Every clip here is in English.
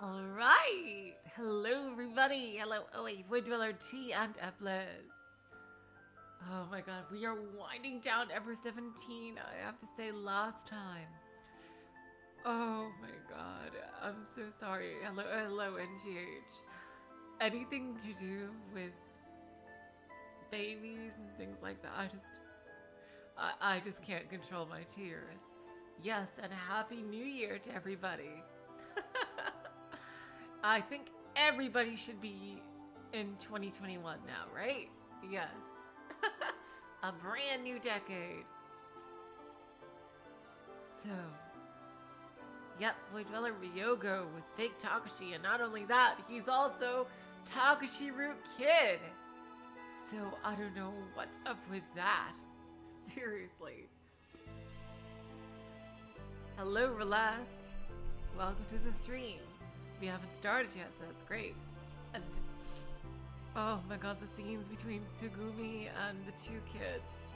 All right. Hello, everybody. Hello, Void Dweller T and Eples. Oh my god, we are winding down Ever17. I have to say, last time. Oh my god, I'm so sorry. Hello, NGH. Anything to do with babies and things like that, I just can't control my tears. Yes, and a happy new year to everybody. I think everybody should be in 2021 now, right? Yes. A brand new decade. So, yep, Void Dweller Ryogo was fake Takashi, and not only that, he's also Takashi Root Kid. So, I don't know what's up with that. Seriously. Hello, Relast. Welcome to the stream. We haven't started yet, so that's great. And oh my god, the scenes between Tsugumi and the two kids.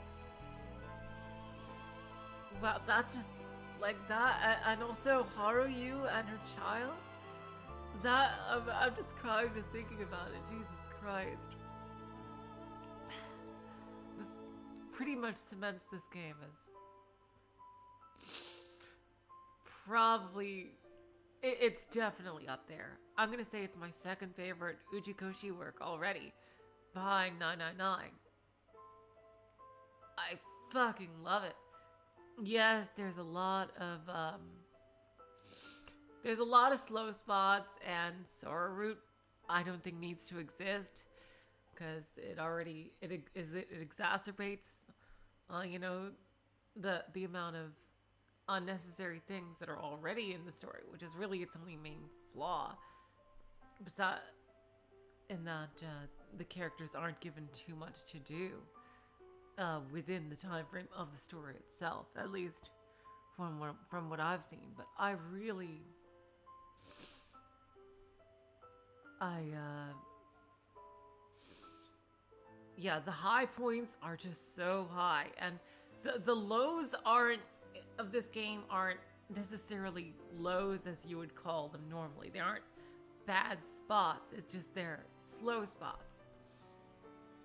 Wow, that's just like that. And also Haru and her child. That, I'm just crying just thinking about it. Jesus Christ. This pretty much cements this game as probably it's definitely up there. I'm gonna say it's my second favorite Ujikoshi work already, behind 999. I fucking love it. Yes, there's a lot of slow spots, and Sora route I don't think needs to exist because it exacerbates, you know, the amount of unnecessary things that are already in the story, which is really its only main flaw. Besides, in that the characters aren't given too much to do within the time frame of the story itself, at least from what I've seen. But I yeah, the high points are just so high, and the lows aren't of this game aren't necessarily lows as you would call them normally. They aren't bad spots. It's just they're slow spots.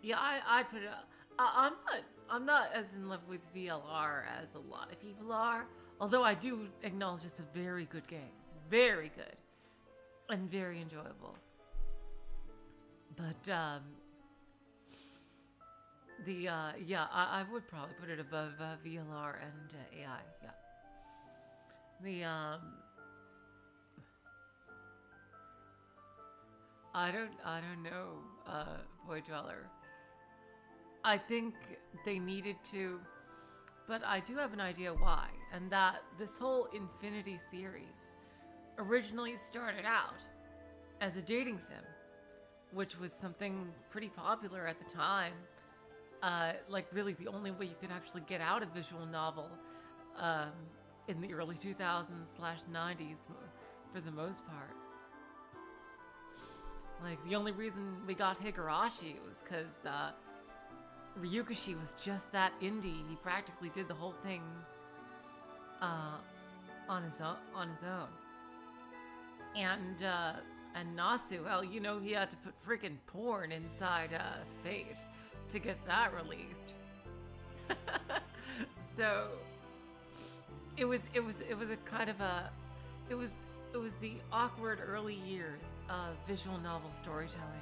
Yeah, I put it. I'm not as in love with VLR as a lot of people are. Although I do acknowledge it's a very good game, very good, and very enjoyable. But yeah, I would probably put it above VLR and AI. Yeah. The I don't know, Void Dweller. I think they needed to, but I do have an idea why, and that this whole Infinity series originally started out as a dating sim, which was something pretty popular at the time. Like really the only way you could actually get out a visual novel um, in the early 2000s/90s for the most part. Like the only reason we got Higurashi was because Ryukashi was just that indie. He practically did the whole thing uh, on his own. And Nasu, well, you know, he had to put freaking porn inside Fate to get that released. So it was a kind of a it was the awkward early years of visual novel storytelling.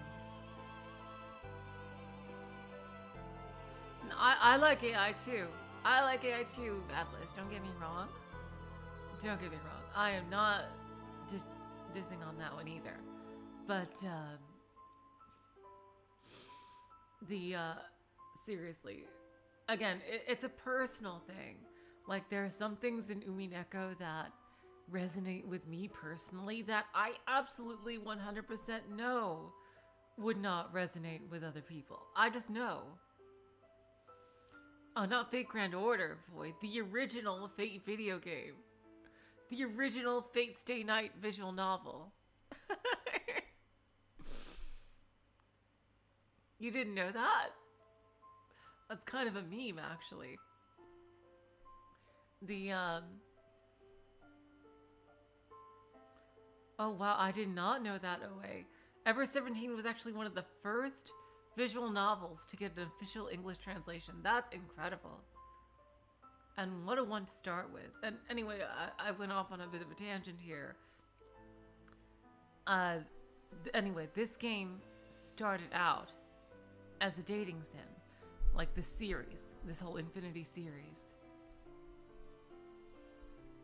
And I like AI too. I like AI too, Atlas. Don't get me wrong. Don't get me wrong. I am not dissing on that one either. But the seriously, again, it's a personal thing. Like there are some things in Umineko that resonate with me personally that I absolutely 100% know would not resonate with other people. I just know. Oh, not Fate Grand Order, Void. The original Fate video game. The original Fate Stay Night visual novel. You didn't know that? That's kind of a meme, actually. The Oh wow, I did not know that, OA. Ever17 was actually one of the first visual novels to get an official English translation. That's incredible. And what a one to start with. And anyway, I went off on a bit of a tangent here. Anyway, this game started out as a dating sim. Like the series, this whole Infinity series.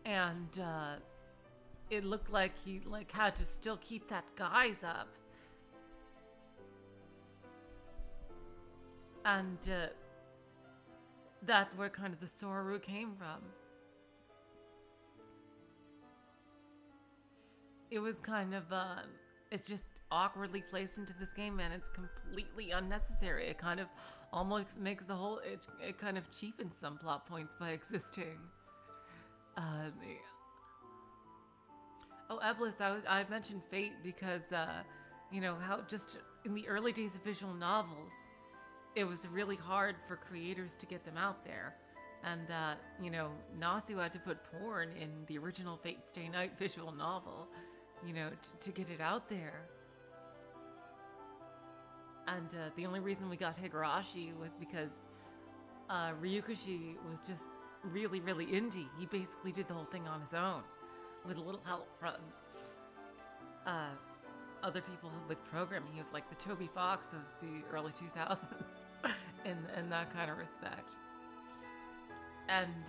And it looked like he had to still keep that guise up. And that's where kind of the Sora came from. It was kind of, it's just awkwardly placed into this game, and it's completely unnecessary. It kind of almost makes the whole, it kind of cheapens some plot points by existing. Eblis, I mentioned Fate because, you know, how just in the early days of visual novels, it was really hard for creators to get them out there. And that, you know, Nasu had to put porn in the original Fate Stay Night visual novel, you know, to get it out there. And the only reason we got Higurashi was because Ryukishi was just really, really indie. He basically did the whole thing on his own, with a little help from other people with programming. He was like the Toby Fox of the early 2000s in that kind of respect. And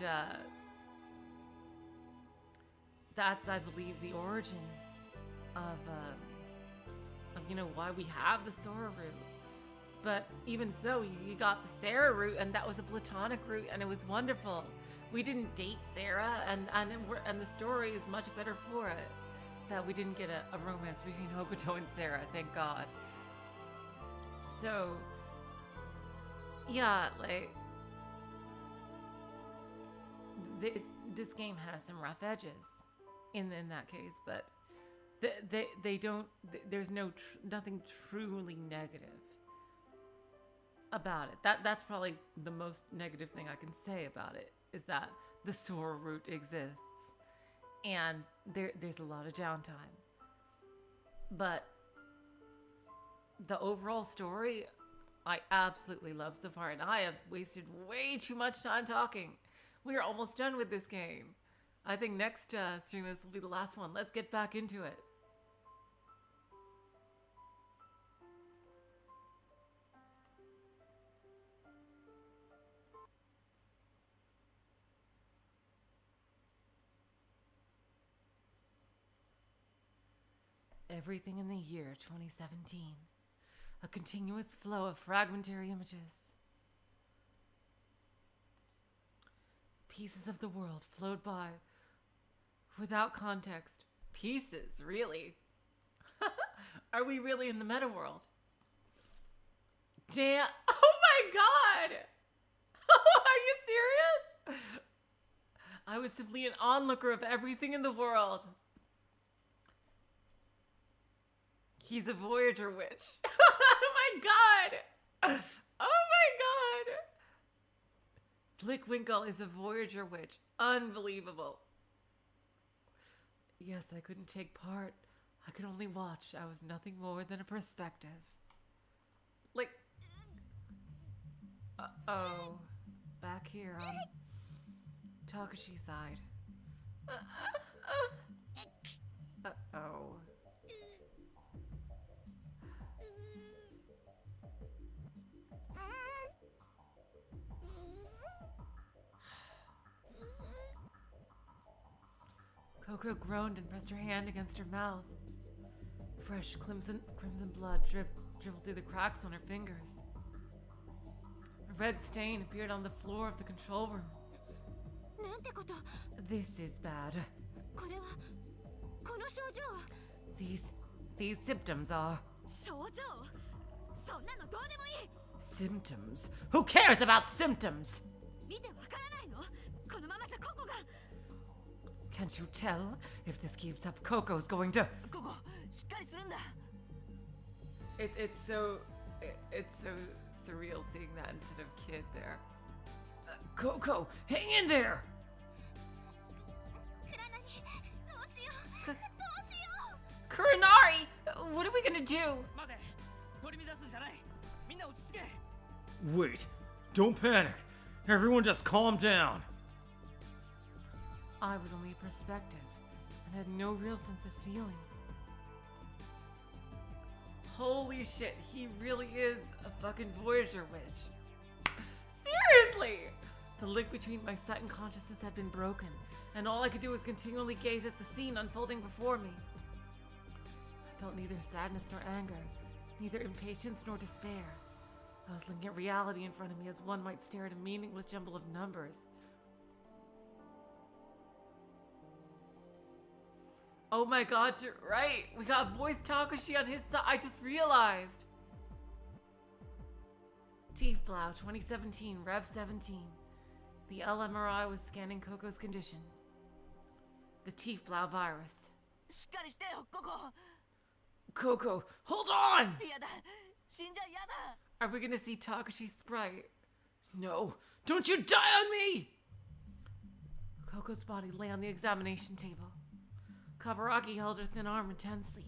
that's, I believe, the origin of you know, why we have the Sora route. But even so, you got the Sara route, and that was a platonic route, and it was wonderful. We didn't date Sara, and the story is much better for it. That we didn't get a romance between Hokuto and Sara, thank God. So, yeah, like, this game has some rough edges in that case, but they don't. There's nothing truly negative about it. That's probably the most negative thing I can say about it, is that the Sora route exists, and there's a lot of downtime. But the overall story, I absolutely love so far, and I have wasted way too much time talking. We are almost done with this game. I think next stream this will be the last one. Let's get back into it. Everything in the year 2017. A continuous flow of fragmentary images. Pieces of the world flowed by without context. Pieces, really? Are we really in the meta world? Damn. Oh my god! Are you serious? I was simply an onlooker of everything in the world. He's a Voyager witch. Oh my god! Oh my god! Blick Winkel is a Voyager witch. Unbelievable. Yes, I couldn't take part. I could only watch. I was nothing more than a perspective. Like... Uh-oh. Back here on Takeshi's side. Uh-oh. Coco groaned and pressed her hand against her mouth. Fresh crimson blood dribbled through the cracks on her fingers. A red stain appeared on the floor of the control room. This is bad. These symptoms are... Symptoms? Who cares about symptoms? Can't you tell? If this keeps up, Coco's going to... It's so surreal seeing that instead of kid there. Coco, hang in there! to do? Wait, don't panic. Everyone just calm down. I was only a perspective and had no real sense of feeling. Holy shit, he really is a fucking Voyager witch. Seriously! The link between my sight and consciousness had been broken, and all I could do was continually gaze at the scene unfolding before me. I felt neither sadness nor anger, neither impatience nor despair. I was looking at reality in front of me as one might stare at a meaningless jumble of numbers. Oh my god, you're right! We got voice takeshi on his side, I just realized! Tiefblau 2017, Rev17. The LMRI was scanning Coco's condition. The Tiefblau virus. Coco, hold on! Are we gonna see Takeshi's sprite? No, don't you die on me! Coco's body lay on the examination table. Kabaraki held her thin arm intensely.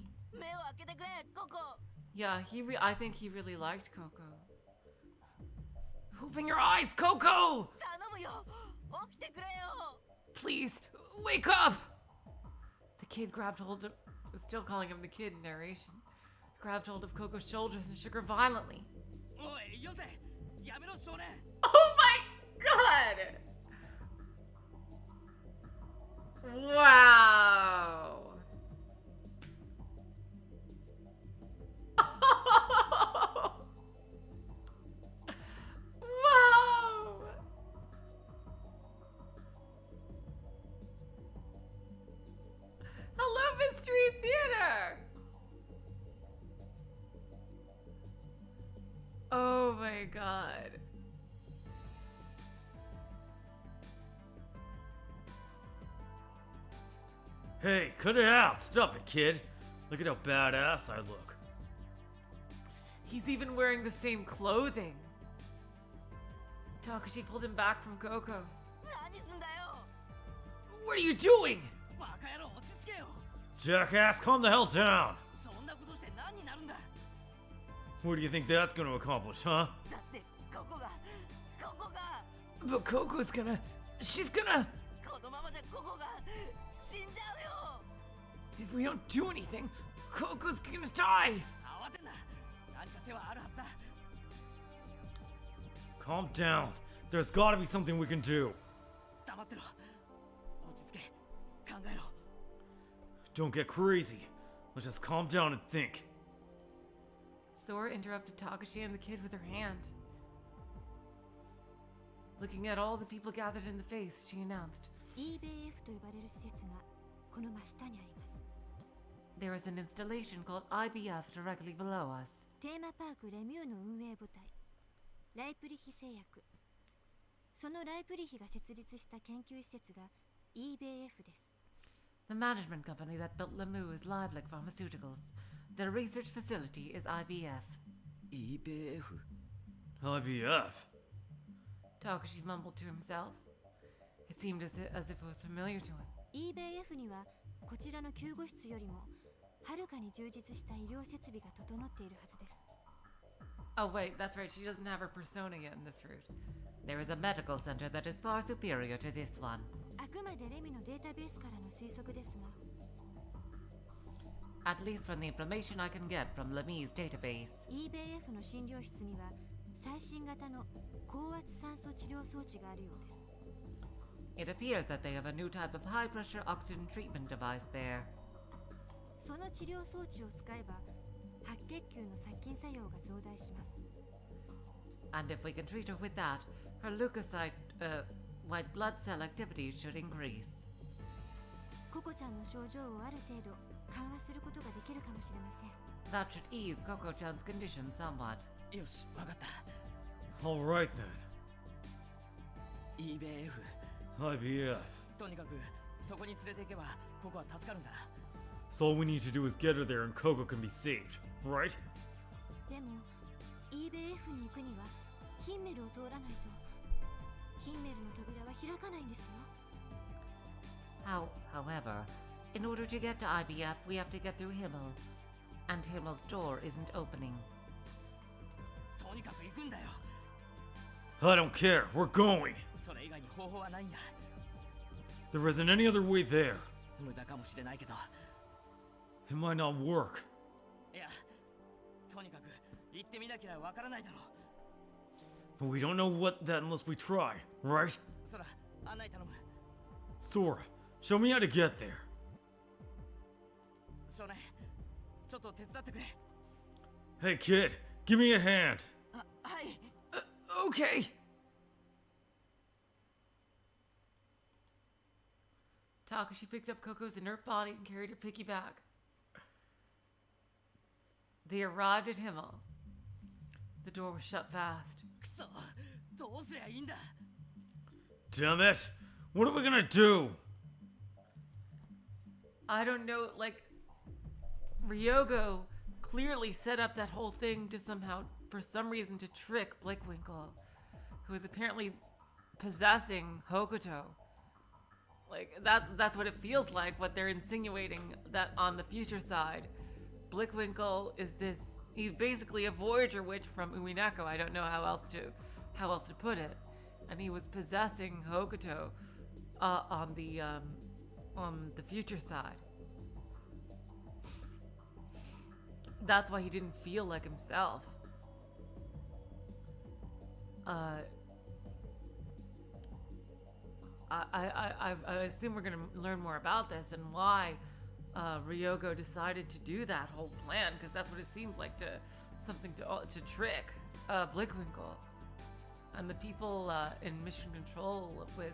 Yeah, I think he really liked Coco. Open your eyes, Coco! Please, wake up! The kid grabbed hold of... Still calling him the kid in narration. Grabbed hold of Coco's shoulders and shook her violently. Oh my god! Wow! Wow! Hello, Mystery Theater! Oh my god. Hey, cut it out. Stop it, kid. Look at how badass I look. He's even wearing the same clothing. Takeshi pulled him back from Coco. What are you doing? Jackass, calm the hell down. What do you think that's gonna accomplish, huh? But Coco's gonna... She's gonna... If we don't do anything, Coco's gonna die! Calm down. There's gotta be something we can do. Don't get crazy. Let's just calm down and think. Sora interrupted Takeshi and the kid with her hand. Looking at all the people gathered in the face, she announced, there is an installation called IBF directly below us. The management company that built Lemieux is Blick Pharmaceuticals. Their research facility is IBF. IBF? Takeshi mumbled to himself. It seemed as if it was familiar to him. Oh wait, that's right, she doesn't have her persona yet in this route. There is a medical center that is far superior to this one. At least from the information I can get from Lemieux's database. It appears that they have a new type of high-pressure oxygen treatment device there. And if we can treat her with that, her leukocyte, white blood cell activity should increase. That should ease Coco-chan's condition somewhat. Alright then. IBF. So all we need to do is get her there and Coco can be saved, right? However, in order to get to IBF, we have to get through Himmel. and Himmel's door isn't opening. とにかく行くんだよ。 I don't care. We're going. それ以外に方法はないんだ。 There isn't any other way there. 無駄かもしれないけど。 It might not work. いや、とにかく行ってみなきゃわからないだろう。 But we don't know what that unless we try, right? そら、案内頼む。 Sora, show me how to get there. 少年、ちょっと手伝ってくれ。 Hey kid, give me a hand. あ、はい。 Okay. Takeshi picked up Coco's inert body and carried her piggyback. They arrived at Himmel. The door was shut fast. くそ、どうすりゃいいんだ。 Damn it. What are we gonna do? I don't know, like, Ryogo clearly set up that whole thing to somehow, for some reason, to trick Winkel, who is apparently possessing Hokuto. Like, that's what it feels like, what they're insinuating, that on the future side, Winkel is this, he's basically a Voyager witch from Umineko. I don't know how else to put it. And he was possessing Hokuto on the future side. That's why he didn't feel like himself. I assume we're gonna learn more about this and why Ryogo decided to do that whole plan, because that's what it seems like, to trick Blickwinkel. And the people in Mission Control with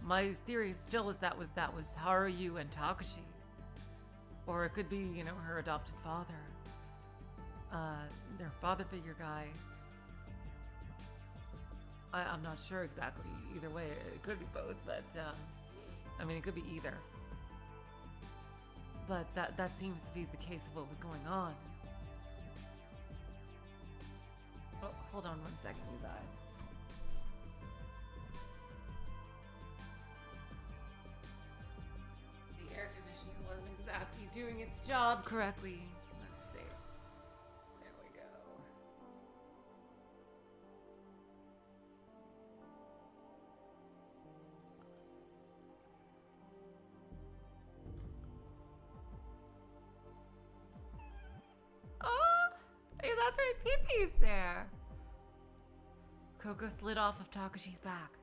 my theory still is that was Haru and Takeshi, or it could be, you know, her adopted father, their father figure guy. I'm not sure exactly. Either way, it could be both, but I mean, it could be either. But that seems to be the case of what was going on. Oh, hold on 1 second, you guys. The air conditioning wasn't exactly doing its job correctly. Let's see. There we go. Oh, hey, that's right, Pee-Pee's there. Coco slid off of Takeshi's back.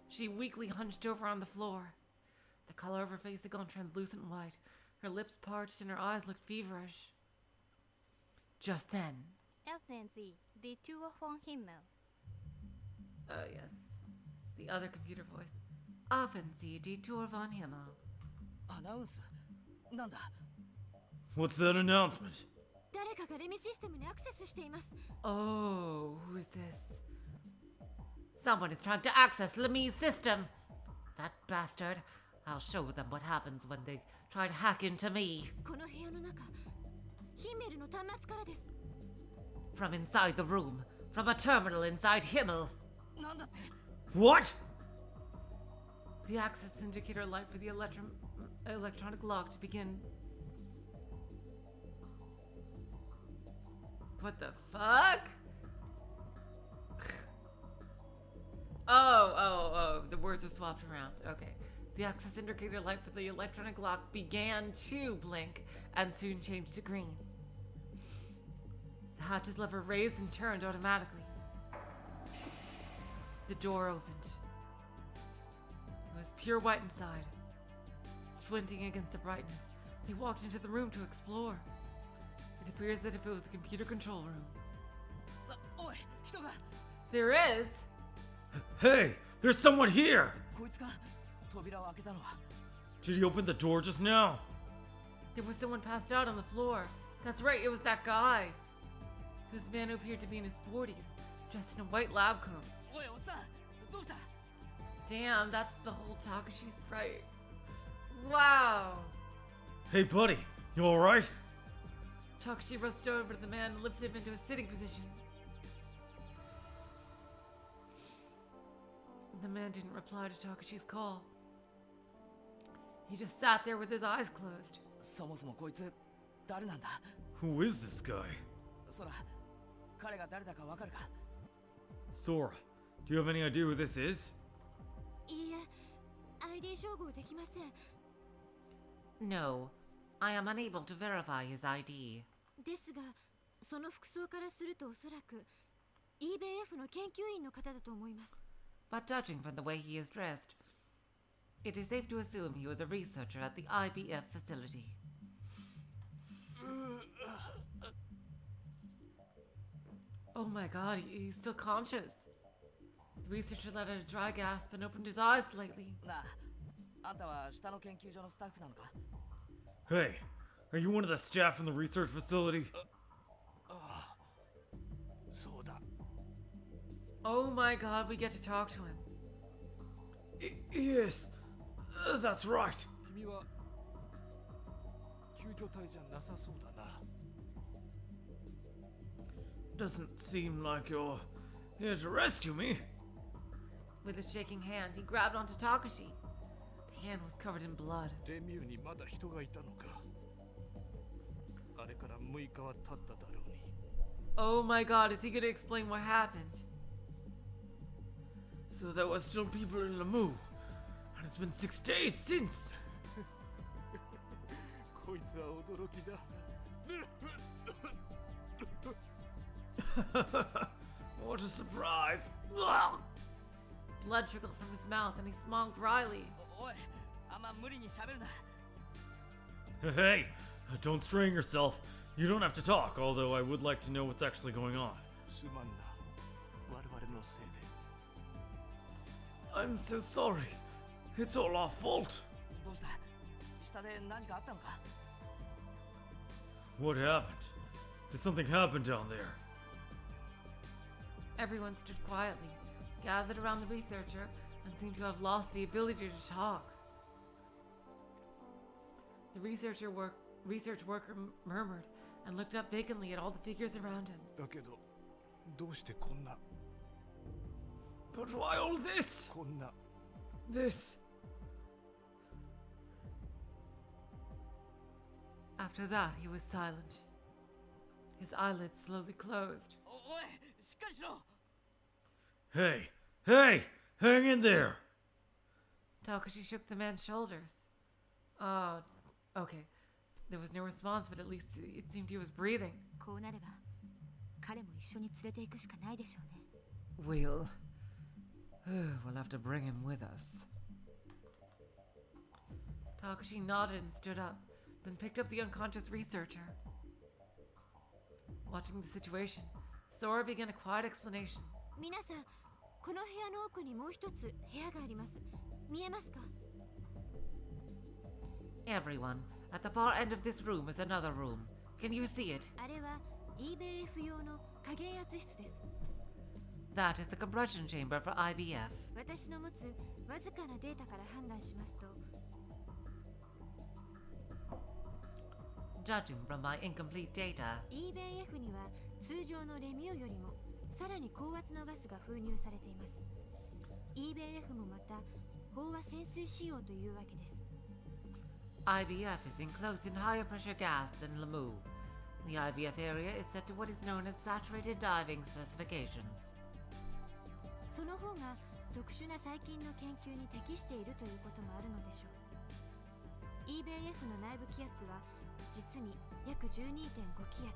She weakly hunched over on the floor. The color of her face had gone translucent white. Her lips parched and her eyes looked feverish. Just then... Ever17, the tour von Himmel. Oh, yes. The other computer voice. Ever17, die Tour von Himmel. アナウンスなんだ。 What's that announcement? 誰かがレミシステムにアクセスしています。 Oh, who is this? Someone is trying to access Lemi's system. That bastard. I'll show them what happens when they try to hack into me. この部屋の中、ヒンメルの端末からです。 From inside the room. From a terminal inside Himmel. なんだって。 What? The access indicator light for the electronic lock to begin. What the fuck? Oh, the words are swapped around. Okay. The access indicator light for the electronic lock began to blink and soon changed to green. The hatches lever raised and turned automatically. The door opened. It was pure white inside. Squinting against the brightness, they walked into the room to explore. It appears as if it was a computer control room. おい、人が。 There is! Hey, there's someone here! こいつが扉を開けたのは。 Did he open the door just now? There was someone passed out on the floor. That's right, it was that guy. This man who appeared to be in his 40s, dressed in a white lab coat. おい、おっさん、どうした？ Damn, that's the whole Takeshi sprite. Wow! Hey buddy, you alright? Takeshi rushed over to the man and lifted him into a sitting position. The man didn't reply to Takeshi's call. He just sat there with his eyes closed. そもそもこいつ誰なんだ？ Who is this guy? ソラ、彼が誰だかわかるか？ Sora, do you have any idea who this is? いいえ、ID 照合できません。 No, I am unable to verify his ID. ですが、その服装からするとおそらく EBF の研究員の方だと思います。 But judging from the way he is dressed, it is safe to assume he was a researcher at the IBF facility. Oh my god, he's still conscious. The researcher let out a dry gasp and opened his eyes slightly. なあ、あんたは下の研究所のスタッフなのか？ Hey, are you one of the staff from the research facility? そうだ。 Oh my god, we get to talk to him. Yes, that's right. 君は救助隊じゃなさそうだな。 Doesn't seem like you're here to rescue me. With a shaking hand, he grabbed onto Takeshi. The hand was covered in blood. レミューにまだ人がいたのか。あれから6日は経っただろうに。 Oh my god, is he gonna explain what happened? So there were still people in Lamu, and it's been 6 days since. こいつは驚きだ。 What a surprise. Blood trickled from his mouth and he smiled dryly. おい、あんま無理に喋るな。 Hey, don't strain yourself. You don't have to talk, although I would like to know what's actually going on. すまんな。我々のせいで。 I'm so sorry. It's all our fault. どうした？下で何かあったのか？ What happened? Did something happen down there? Everyone stood quietly, gathered around the researcher, and seemed to have lost the ability to talk. The research worker murmured and looked up vacantly at all the figures around him. だけど、どうしてこんな、 But why all this? こんな、 This. After that, he was silent. His eyelids slowly closed. おい、しっかりしろ。 Hey, hey, hang in there. Takeshi shook the man's shoulders. Okay. There was no response, but at least it seemed he was breathing. こうなれば、彼も一緒に連れて行くしかないでしょうね。 We'll have to bring him with us. Takeshi nodded and stood up, then picked up the unconscious researcher. Watching the situation, Sora began a quiet explanation. 皆さん、この部屋の奥にもう一つ部屋があります。見えますか？ Everyone, at the far end of this room is another room. Can you see it? あれは EBF 用の加減圧室です。 That is the compression chamber for IBF. 私の持つわずかなデータから判断しますと、 Judging from my incomplete data, EBF には通常のレミューよりもさらに高圧のガスが封入されています。 EBF もまた飽和潜水仕様というわけです。 IBF is enclosed in higher pressure gas than Lamu. The IBF area is set to what is known as saturated diving specifications. その方が特殊な細菌の研究に適しているということもあるのでしょう。 EBF の内部気圧は実に約 12.5 気圧。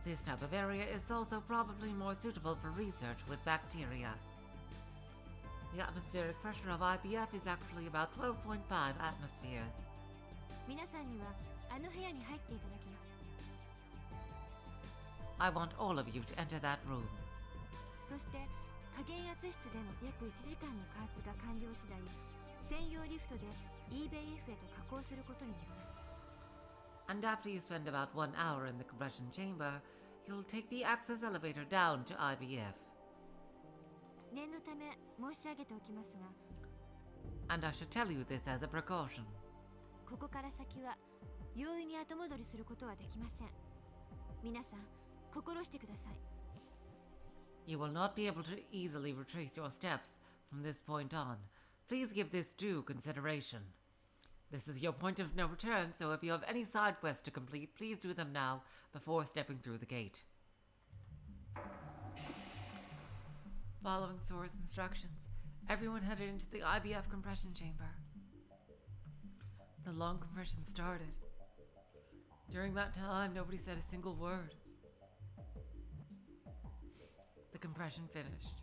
This type of area is also probably more suitable for research with bacteria. The atmospheric pressure of IBF is actually about 12.5 atmospheres. 皆さんにはあの部屋に入っていただきます。 I want all of you to enter that room. そして加減圧室での約1時間の加圧が完了次第、専用リフトで EBF へと下降することになります。 And after you spend about 1 hour in the compression chamber, you'll take the access elevator down to IBF. 念のため申し上げておきますが、 And I should tell you this as a precaution. ここから先は容易に後戻りすることはできません。皆さん、心してください。 You will not be able to easily retrace your steps from this point on. Please give this due consideration. This is your point of no return, so if you have any side quests to complete, please do them now before stepping through the gate. Following Sora's instructions, everyone headed into the IBF compression chamber. The long compression started. During that time, nobody said a single word. The compression finished.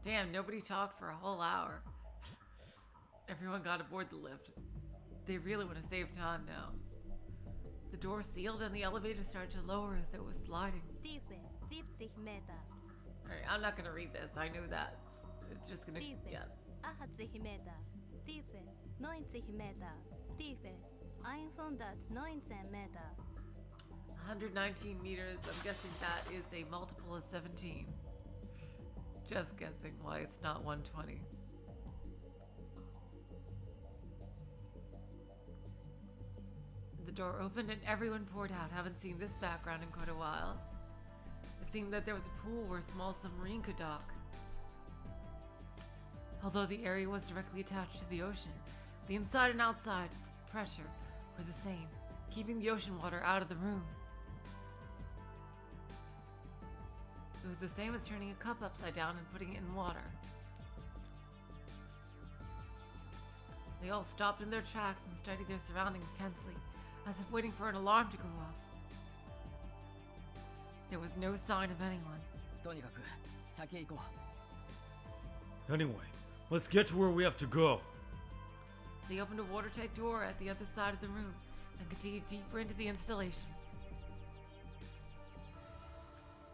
Damn, nobody talked for a whole hour. Everyone got aboard the lift. They really want to save time now. The door sealed and the elevator started to lower as it was sliding. Alright, I'm not gonna read this. I knew that. It's just gonna. Yeah. 119 meters. I'm guessing that is a multiple of 17. Just guessing why it's not 120. The door opened and everyone poured out. Haven't seen this background in quite a while. It seemed that there was a pool where a small submarine could dock. Although the area was directly attached to the ocean, the inside and outside pressure were the same, keeping the ocean water out of the room. It was the same as turning a cup upside down and putting it in water. They all stopped in their tracks and studied their surroundings tensely, as if waiting for an alarm to go off. There was no sign of anyone. Anyway, let's get to where we have to go. They opened a watertight door at the other side of the room and continued deeper into the installation.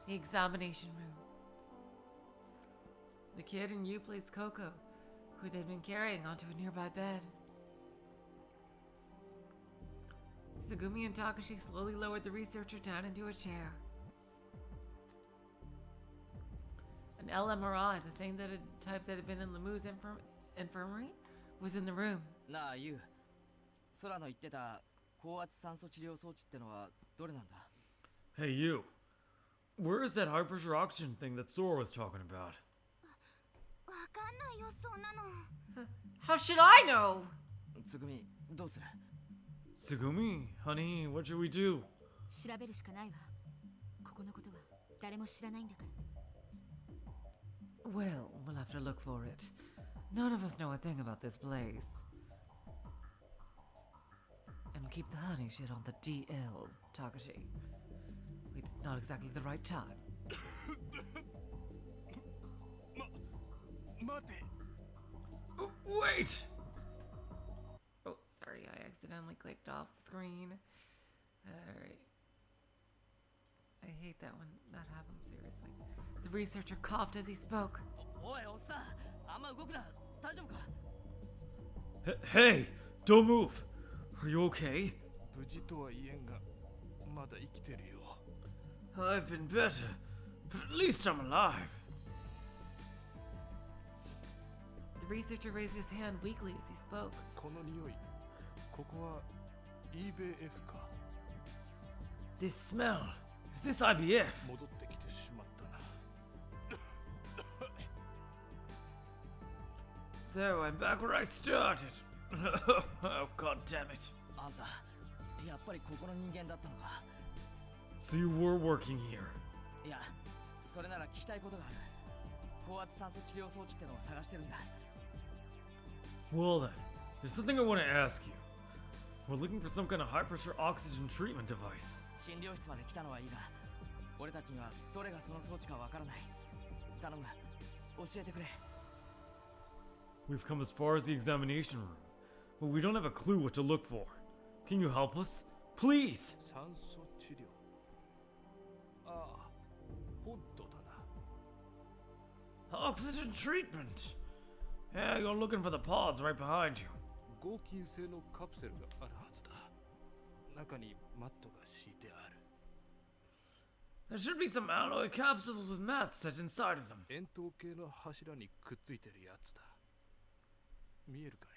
The examination room. The kid and you placed Coco, who they'd been carrying, onto a nearby bed. Tsugumi and Takeshi slowly lowered the researcher down into a chair. An LMRI, the same type that had been in Lemu's infirmary, was in the room. なあ、ユウ。ソラの言ってた高圧酸素治療装置ってのはどれなんだ? Hey, you. Where is that high pressure oxygen thing that Sora was talking about? How should I know? つぐみ、どうする? Tsugumi, honey, what should we do? 調べるしかないわ。ここのことは誰も知らないんだから。 Well, we'll have to look for it. None of us know a thing about this place. And keep the honey shit on the DL, Takeshi. It's not exactly the right time. 待て。 Wait! Oh, sorry, I accidentally clicked off the screen. Alright. I hate that when that happens, seriously. The researcher coughed as he spoke. おい、おっさん、あんま動くな。大丈夫か? Hey, don't move. Are you okay? 無事とは言えんが、まだ生きてるよ。 I've been better, but at least I'm alive. The researcher raised his hand weakly as he spoke. この匂い、ここは EBF か。 This smell. Is this IBF? 戻ってきてしまったな。 So I'm back where I started. Oh, god damn it. あんた、やっぱりここの人間だったのか? So you were working here? いや、それなら聞きたいことがある。高圧酸素治療装置ってのを探してるんだ。 Well then, there's something I want to ask you. We're looking for some kind of high pressure oxygen treatment device. 診療室まで来たのはいいが、俺たちにはどれがその装置かわからない。頼む、教えてくれ。 We've come as far as the examination room, but we don't have a clue what to look for. Can you help us? Please! 酸素治療。ああ、ポッドだな。 Oxygen treatment! Yeah, you're looking for the pods right behind you. 合金製のカプセルがあるはずだ。中にマットが敷いてある。 There should be some alloy capsules with mats set inside of them. 円筒形の柱にくっついてるやつだ。見えるかい?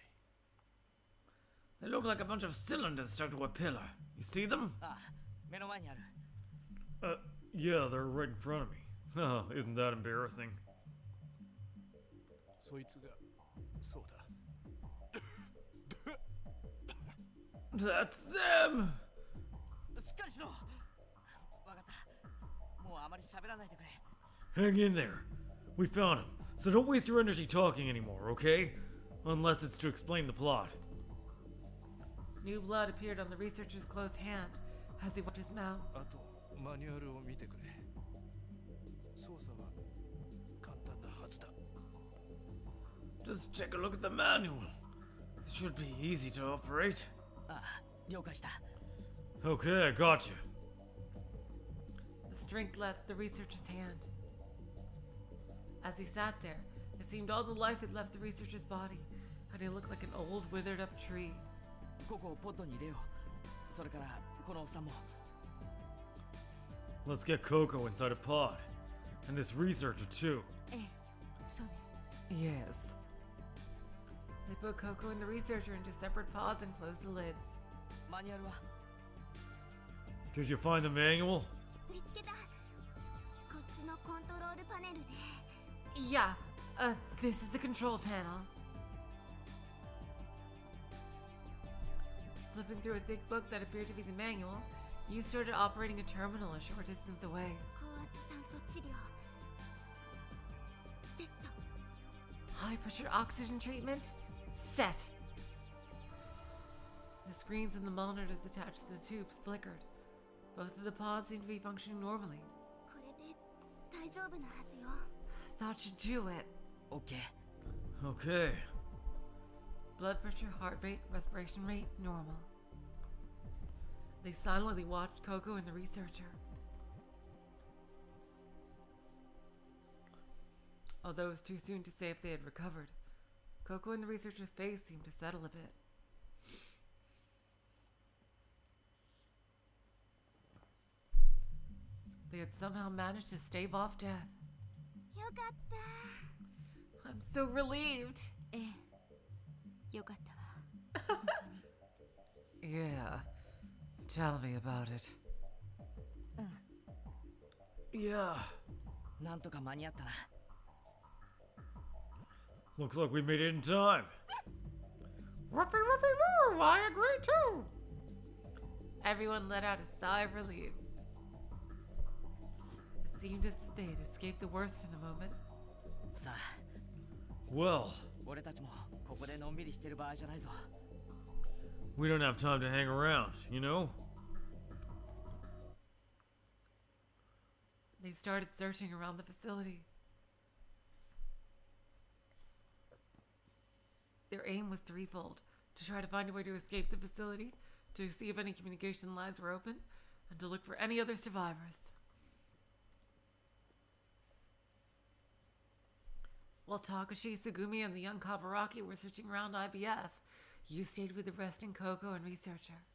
They look like a bunch of cylinders stuck to a pillar. You see them? ああ、目の前にある。 Yeah, they're right in front of me. Oh, isn't that embarrassing? そいつが、そうだ。That's them! しっかりしろ。わかった。もうあまり喋らないでくれ。 Hang in there. We found him, so don't waste your energy talking anymore, okay? Unless it's to explain the plot. New blood appeared on the researcher's closed hand as he wiped his mouth. あとマニュアルを見てくれ。操作は簡単なはずだ。 Just take a look at the manual. It should be easy to operate. ああ、了解した。 Okay, I got you. The strength left the researcher's hand. As he sat there, it seemed all the life had left the researcher's body, and he looked like an old, withered-up tree. ココをポッドに入れよう。それからこのおっさんも。 Let's get Coco inside a pod. And this researcher, too. ええ、そうね。 Yes. They put Coco and the researcher into separate pods and closed the lids. マニュアルは Did you find the manual? 見つけた。こっちのコントロールパネルで。 Yeah, this is the control panel. Flipping through a thick book that appeared to be the manual, you started operating a terminal a short distance away. 高圧酸素治療。セット。 High pressure oxygen treatment? Set. The screens in the monitors attached to the tubes flickered. Both of the pods seemed to be functioning normally. これで大丈夫なはずよ。 Thought you'd do it. OK。 Okay. Blood pressure, heart rate, respiration rate, normal. They silently watched Coco and the researcher. Although it was too soon to say if they had recovered, Coco and the researcher's face seemed to settle a bit. They had somehow managed to stave off death. よかった。 I'm so relieved. ええ、よかったわ。 Yeah. Tell me about it. Yeah. なんとか間に合ったな。 Looks like we made it in time. Whoopee whoopee woo! I agree too! Everyone let out a sigh of relief. It seemed as if they had escaped the worst for the moment. さあ、 Well, 俺たちもここでのんびりしてる場合じゃないぞ。 we don't have time to hang around, you know? They started searching around the facility. Their aim was threefold: to try to find a way to escape the facility, to see if any communication lines were open, and to look for any other survivors. While Takeshi, Tsugumi, and the young Kabaraki were searching around IBF, you stayed with the resting Coco and researcher.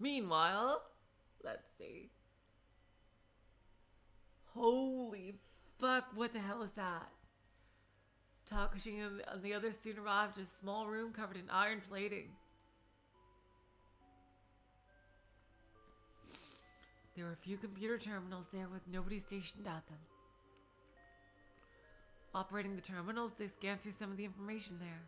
Meanwhile, let's see. Holy fuck, what the hell is that? Takeshi and the others soon arrived at a small room covered in iron plating. There were a few computer terminals there with nobody stationed at them. Operating the terminals, they scanned through some of the information there.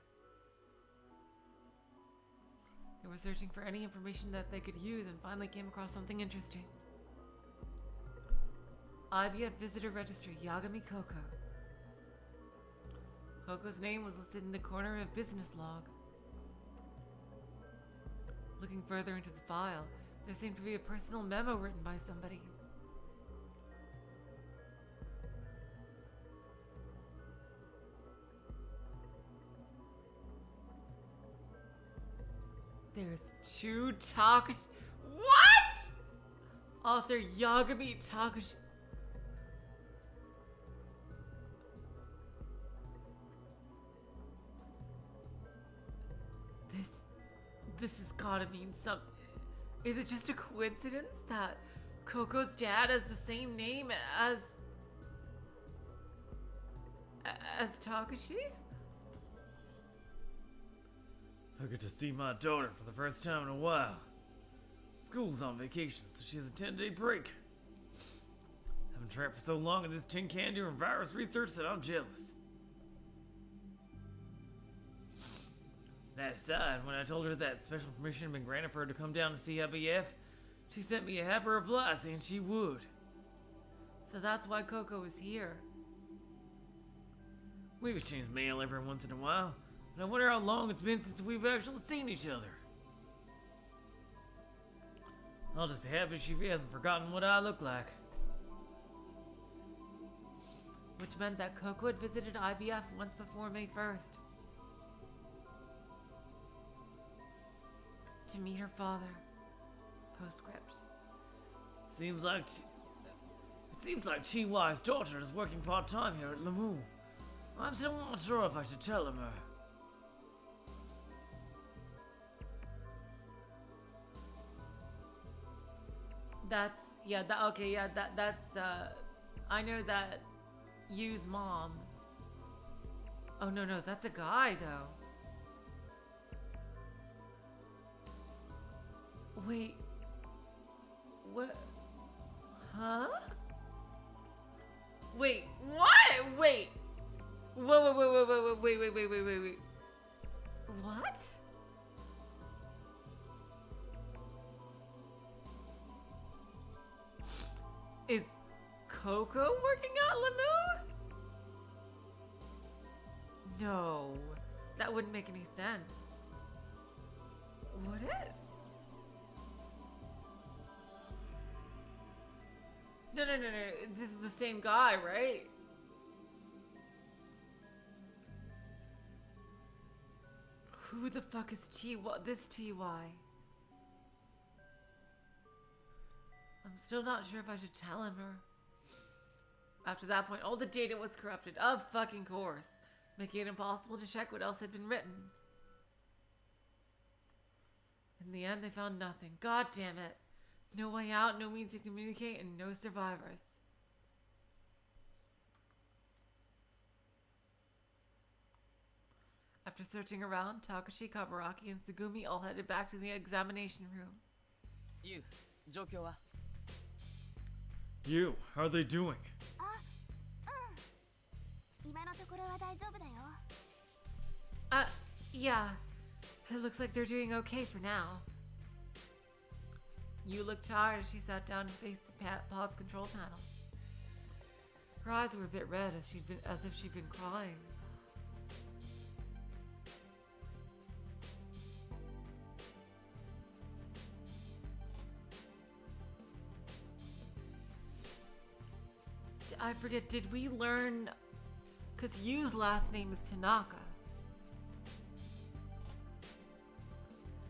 They were searching for any information that they could use and finally came across something interesting. IBF Visitor Registry, Yagami Coco. Coco's name was listed in the corner of business log. Looking further into the file, there seemed to be a personal memo written by somebody. There's two Takeshi. What? Author Yagami Takeshi. This has gotta mean something. Is it just a coincidence that Coco's dad has the same name as Takeshi? I get to see my daughter for the first time in a while. School's on vacation, so she has a 10-day break. Haven't trapped for so long in this tin can doing virus research that I'm jealous. That that aside, when I told her that special permission had been granted for her to come down to see IBF, she sent me a happy reply saying she would. So that's why Coco is here. We've exchanged mail every once in a while, and I wonder how long it's been since we've actually seen each other. I'll just be happy she hasn't forgotten what I look like. Which meant that Coco had visited IBF once before May 1st. To meet her father. Postscript. It seems like Chi-Wai's daughter is working part-time here at Lamu. I'm still not sure if I should tell him her. That's I know that Yu's mom. Oh no, that's a guy though. Wait. What? Huh? Wait, what? Wait. Whoa, wait. What? Is Coco working at Lamu? No, that wouldn't make any sense. Would it? No. This is the same guy, right? Who the fuck is this T.Y.? I'm still not sure if I should tell him or... After that point, all the data was corrupted. Of fucking course. Making it impossible to check what else had been written. In the end, they found nothing. God damn it. No way out, no means to communicate, and no survivors. After searching around, Takeshi, Kaburaki, and Tsugumi all headed back to the examination room. You, 状況は? You, how are they doing? 今のところは大丈夫だよ。Yeah. It looks like they're doing okay for now. You looked tired as she sat down and faced the pod's control panel. Her eyes were a bit red as if she'd been crying. I forget, did we learn... Because Yu's last name is Tanaka.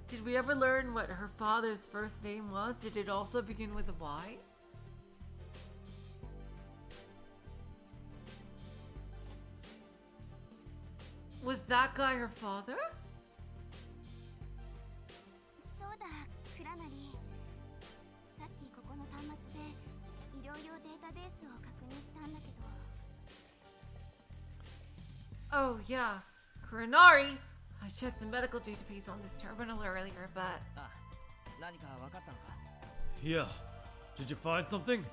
Did we ever learn what her father's first name was? Did it also begin with a Y? Was that guy her father? そうだ、クラナリ。さっきここの端末で医療用データベースを確認したんだけど。Oh yeah, Kuranari! I checked the medical database on this terminal earlier, but... 何か分かったのか? Yeah. Did you find something?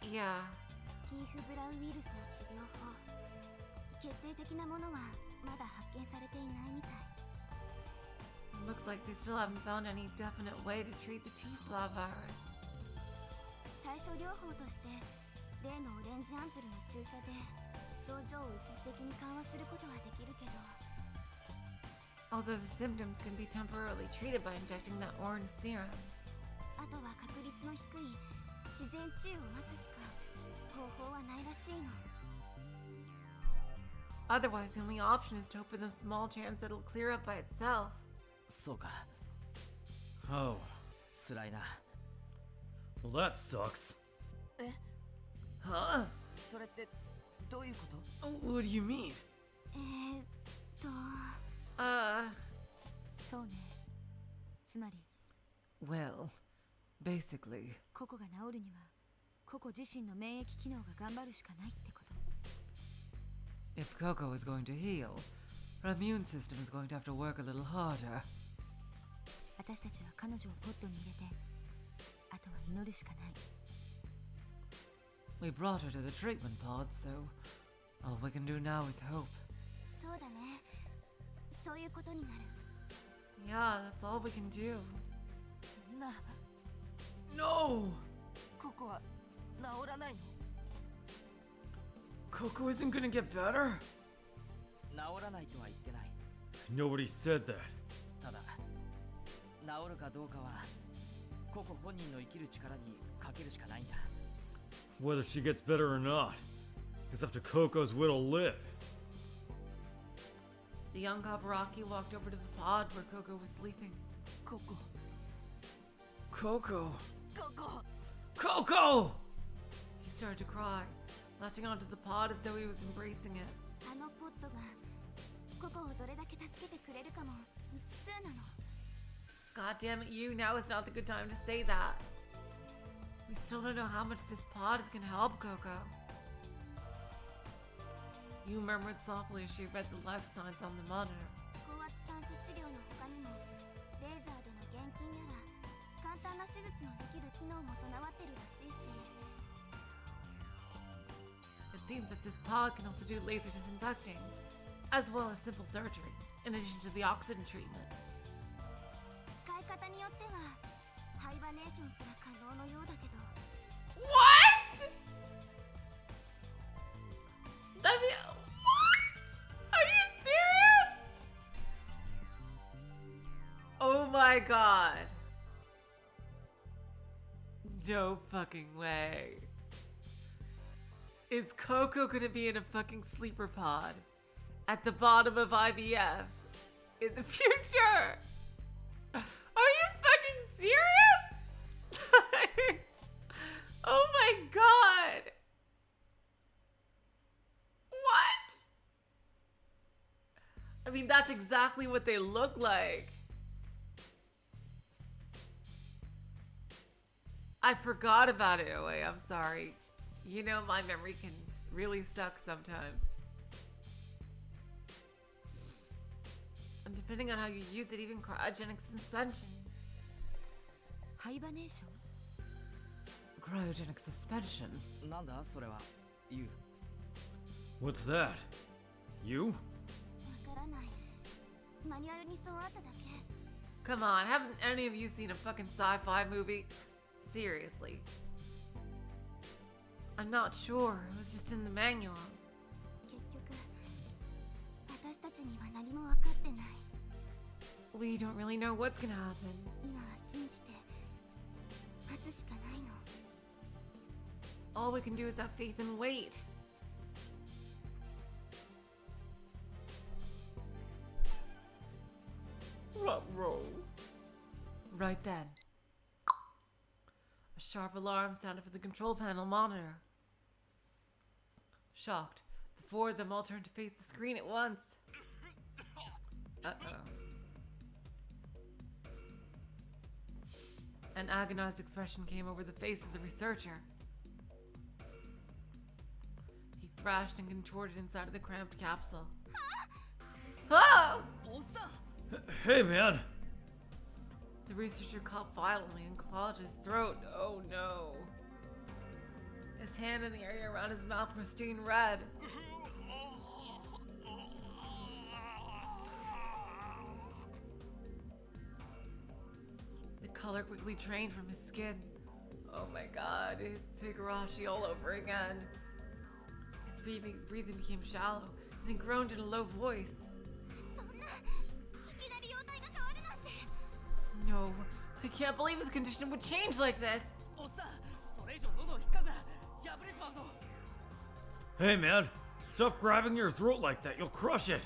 Yeah. ティーフブラウイルスの治療法。決定的なものはまだ発見されていないみたい。Looks like they still haven't found any definite way to treat the T-Fla virus. 対処療法として例のオレンジアンプルの注射で症状を一時的に緩和することはできるけど。Although the symptoms can be temporarily treated by injecting that orange serum. あとは確率の低い自然治癒を待つしか方法はないらしいの。Otherwise, the only option is to hope for the small chance that it'll clear up by itself. そうか。Oh. 辛いな。Well, that sucks. え? Huh? それってどういうこと? What do you mean? そうね。つまり Well, basically. ココが治るにはココ自身の免疫機能が頑張るしかないってこと。If Coco is going to heal, her immune system is going to have to work a little harder. 私たちは彼女をポットに入れて、あとは祈るしかない。We brought her to the treatment pod, so all we can do now is hope. そうだね。そういうことになる。 Yeah, that's all we can do. そんな No! ココは治らないの？ Coco isn't gonna get better? 治らないとは言ってない。 Nobody said that. ただ治るかどうかはココ本人の生きる力にかけるしかないんだ。 Whether she gets better or not, it's up to Coco's will to live. The young Kaburaki walked over to the pod where Coco was sleeping. ココ Coco! ココ Coco! He started to cry, latching onto the pod as though he was embracing it. あのポットがココをどれだけ助けてくれるかも未知数なの。 God damn it, you, now is not the good time to say that. We still don't know how much this pod is gonna help Coco. You murmured softly as she read the life signs on the monitor. 高圧酸素治療の他にもレーザーでの現金やら簡単な手術のできる機能も備わってるらしいし、 It seems that this pod can also do laser disinfecting, as well as simple surgery, in addition to the oxygen treatment. 使い方によってはハイバネーションすら可能のようだけど、 What? Let me. What? Are you serious? Oh my god. No fucking way. Is Coco gonna be in a fucking sleeper pod at the bottom of IVF in the future? Are you fucking serious? Oh my god. What? I mean, that's exactly what they look like. I forgot about it. Oh, wait, I'm sorry. You know, my memory can really suck sometimes. And depending on how you use it, even cryogenic suspension. ハイバネーション Cryogenic suspension? なんだそれは。ユウ What's that? You? わからない。マニュアルにそうあっただけ。 Come on, haven't any of you seen a fucking sci-fi movie? Seriously. I'm not sure. It was just in the manual. 結局私たちには何も分かってない。 We don't really know what's gonna happen. 今は信じて待つしかないの。 All we can do is have faith and wait. Ruh-roh. Right then, a sharp alarm sounded from the control panel monitor. Shocked, the four of them all turned to face the screen at once. Uh-oh. An agonized expression came over the face of the researcher. He thrashed and contorted inside of the cramped capsule. Ah! おっさん Hey, man! The researcher coughed violently and clawed his throat. Oh no. His hand in the area around his mouth was stained red. The color quickly drained from his skin. Oh my god, it's Higurashi all over again. His breathing became shallow, and he groaned in a low voice. そんないきなり容体が変わるなんて。 No, I can't believe his condition would change like this. おっさんそれ以上喉を引っかくな破れちまうぞ Hey, man! Stop grabbing your throat like that, you'll crush it!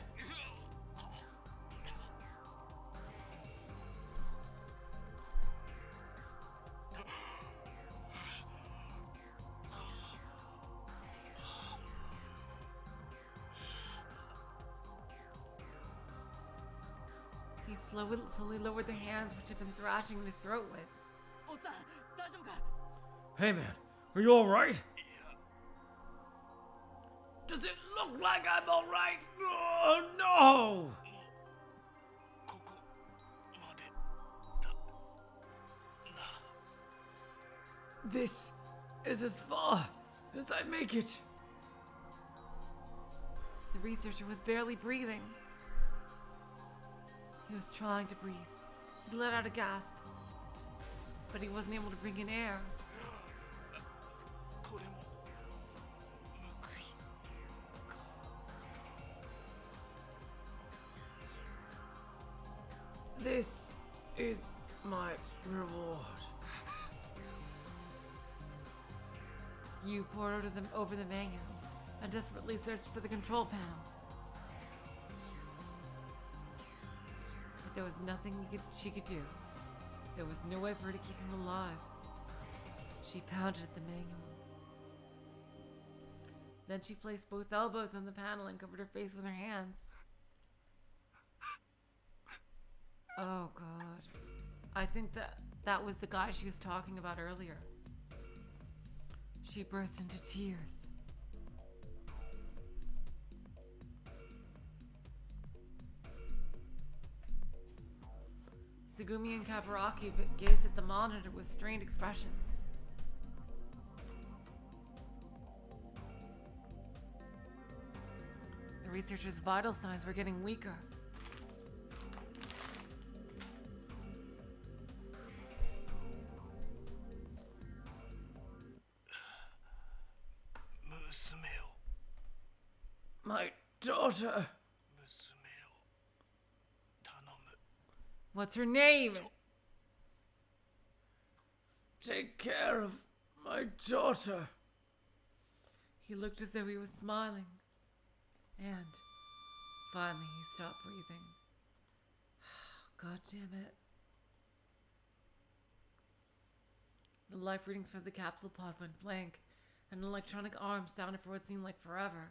He slowly lowered the hands which had been thrashing his throat with. おっさん大丈夫か Hey, man, are you alright? Does it look like I'm alright? Oh, no! ここまでだな This is as far as I make it. The researcher was barely breathing. He was trying to breathe. He let out a gasp, but he wasn't able to bring in air. これも報い This is my reward. You poured over the manual and desperately searched for the control panel. But there was nothing she could do. There was no way for her to keep him alive. She pounded at the manual. Then she placed both elbows on the panel and covered her face with her hands. Oh God. I think that was the guy she was talking about earlier. She burst into tears. Tsugumi and Kaburaki gazed at the monitor with strained expressions. The researcher's vital signs were getting weaker. My daughter. 娘を頼む What's her name? Take care of my daughter. He looked as though he was smiling. And finally he stopped breathing. God damn it. The life readings from the capsule pod went blank, and an electronic arm sounded for what seemed like forever.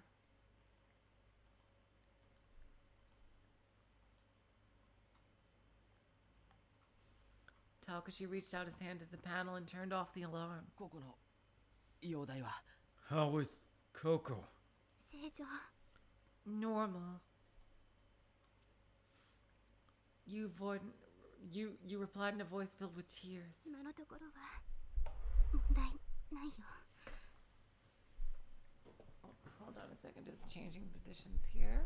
Takeshi reached out his hand to the panel and turned off the alarm. ココの容体は How is Coco? 正常。 Normal. You replied in a voice filled with tears. 今のところは問題ないよ。 Oh, hold on a second, just changing positions here.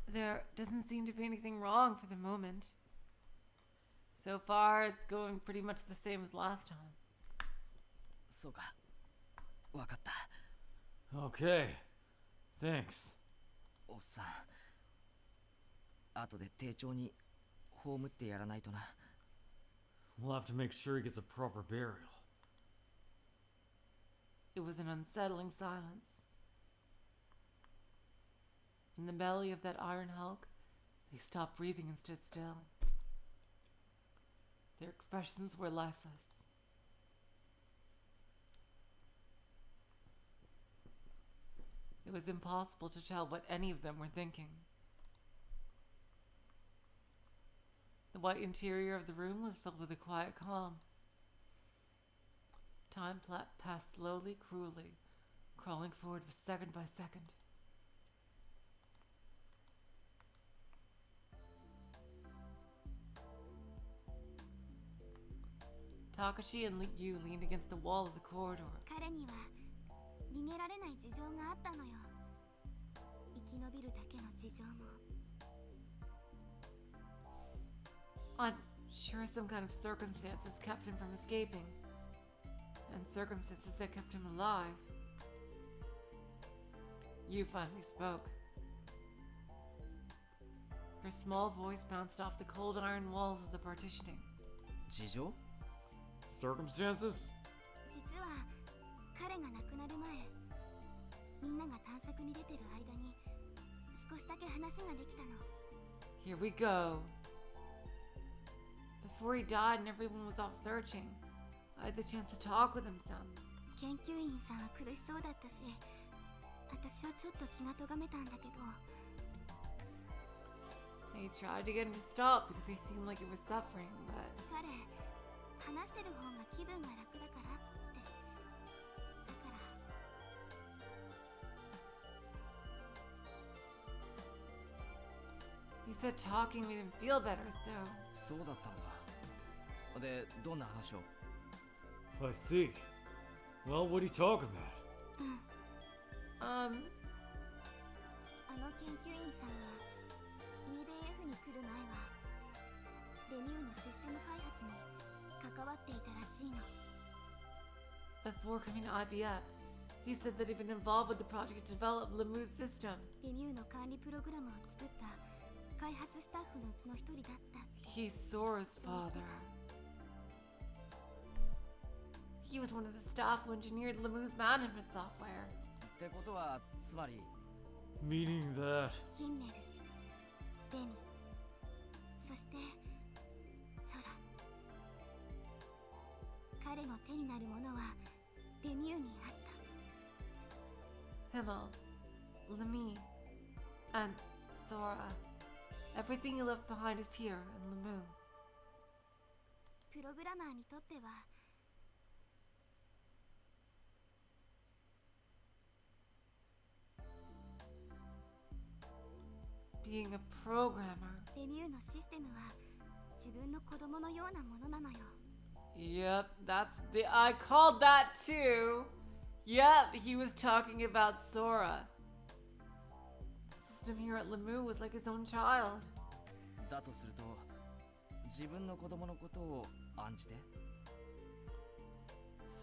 There doesn't seem to be anything wrong for the moment. So far, it's going pretty much the same as last time. そうかわかった Okay. Thanks. おっさん後で丁重に葬ってやらないとな We'll have to make sure he gets a proper burial. It was an unsettling silence. In the belly of that iron hulk, they stopped breathing and stood still. Their expressions were lifeless. It was impossible to tell what any of them were thinking. The white interior of the room was filled with a quiet calm. Time passed slowly, cruelly, crawling forward second by second. Takeshi and Yu leaned against the wall of the corridor. 彼には逃げられない事情があったのよ。生き延びるだけの事情も。 I'm sure some kind of circumstances kept him from escaping, and circumstances that kept him alive. Yu finally spoke. Her small voice bounced off the cold iron walls of the partitioning. 事情 Circumstances? 実は彼が亡くなる前、みんなが探索に出てる間に少しだけ話ができたの。 Here we go. Before he died and everyone was off searching, I had the chance to talk with him some. 研究員さんは苦しそうだったし、私はちょっと気がとがめたんだけど。 They tried to get him to stop because he seemed like he was suffering, but 彼、話してる方が気分が楽だからって。だから。 he said talking made him feel better, so そうだったのかでどんな話を I see. Well, what are you talking about? あの研究員さんは EBF に来る前はレミューのシステム開発に関わっていたらしいの。 Before coming to IBF, he said that he'd been involved with the project to develop Lemu's system. レミューの管理プログラムを作った開発スタッフのうちの一人だったって。 He's Sora's father. He was one of the staff who engineered Lemu's management software. ってことはつまり Meaning that ヒンメル、レミ、そしてソラ。彼の手になるものはレミューにあった。 Himmel, Lemi, and Sora. Everything he left behind is here in Lemu. プログラマーにとっては Being a programmer. レミューのシステムは自分の子供のようなものなのよ。 Yep, I called that too. Yep, he was talking about Sora. The system here at Lemu was like his own child. だとすると自分の子供のことを案じて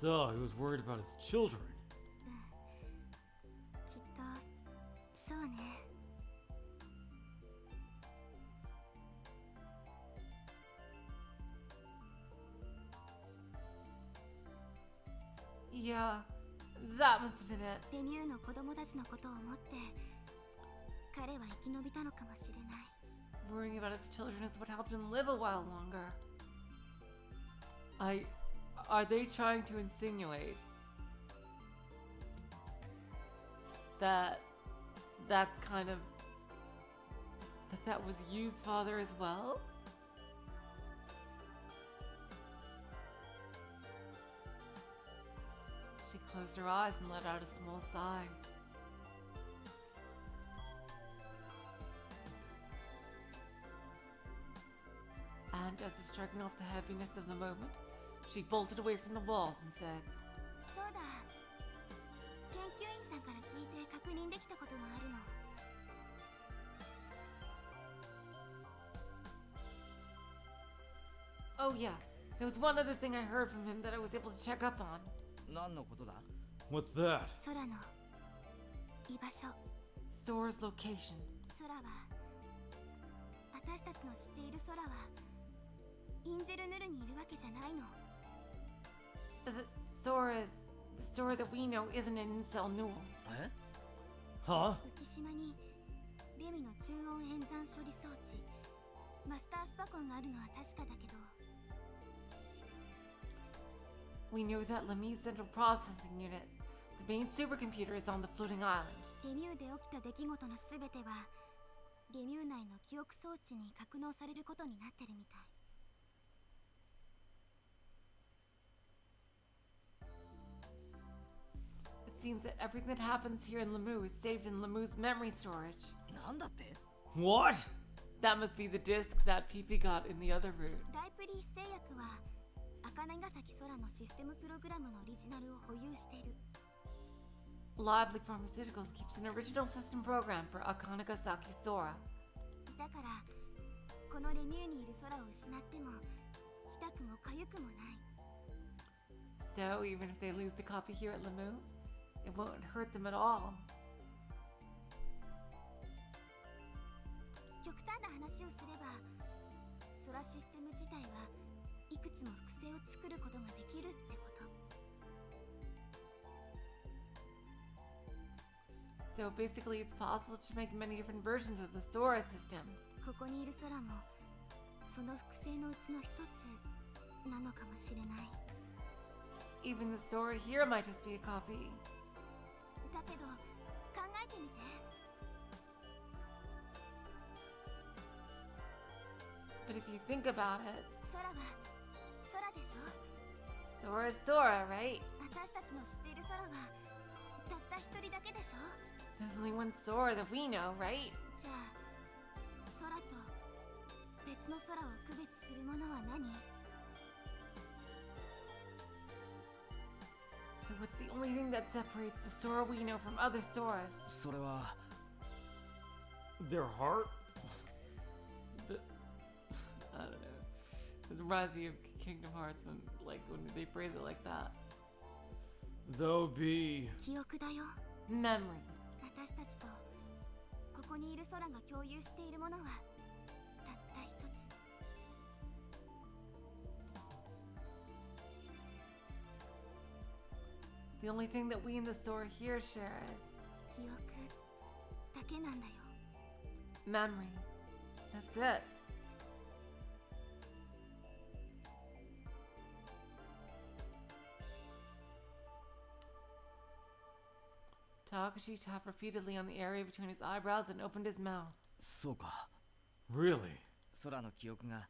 So he was worried about his children. きっとそうね。 Yeah, that must have been it. レミューの子供たちのことを思って彼は生き延びたのかもしれない。 Worrying about his children is what helped him live a while longer. Are they trying to insinuate that that's kind of that was Yu's father as well? She closed her eyes and let out a small sigh. And as if striking off the heaviness of the moment, she bolted away from the walls and said, そうだ。研究員さんから聞いて確認できたことがあるの。 Oh yeah, there was one other thing I heard from him that I was able to check up on. 何のことだ What's that? 空の居場所。 Sora's location. 空は私たちの知っている空はインゼルヌルにいるわけじゃないの。 The Sora that we know isn't in Incel Newell. え Huh? 浮島にレミの中音演算処理装置マスタースパコンがあるのは確かだけど、 We know that Lemi's central processing unit, the main supercomputer, is on the floating island. レミューで起きた出来事のすべてはレミュー内の記憶装置に格納されることになってるみたい。 It seems that everything that happens here in Lemu is saved in Lemu's memory storage. なんだって What? That must be the disk that Pipi got in the other route. ライプリー製薬は赤長崎空のシステムプログラムのオリジナルを保有している。 Blick Pharmaceuticals keeps an original system program for Akanagasaki Sora. だからこのレミューにいる空を失っても痛くも痒くもない。 So even if they lose the copy here at Lemu, it won't hurt them at all. 極端な話をすれば空システム自体はいくつも複製を作ることができるってこと。 So basically it's possible to make many different versions of the Sora system. ここにいる空もその複製のうちの一つなのかもしれない。 Even the Sora here might just be a copy. だけど考えてみて。 But if you think about it, 空は空でしょ。 Sora's Sora, right? 私たちの知っている空はたった一人だけでしょ。 There's only one Sora that we know, right? じゃあ空と別の空を区別するものは何？ So What's the only thing that separates the Sora we know from other Soras? それは Their heart? I don't know. It reminds me of Kingdom Hearts when they phrase it like that. Though be 記憶だよ。 Memory. 私たちとここにいる空が共有しているものはたった一つ。 The only thing that we in the Sora here share is 記憶だけなんだよ。 memory. That's it. Takeshi tapped repeatedly on the area between his eyebrows and opened his mouth. そうか really. 空の記憶が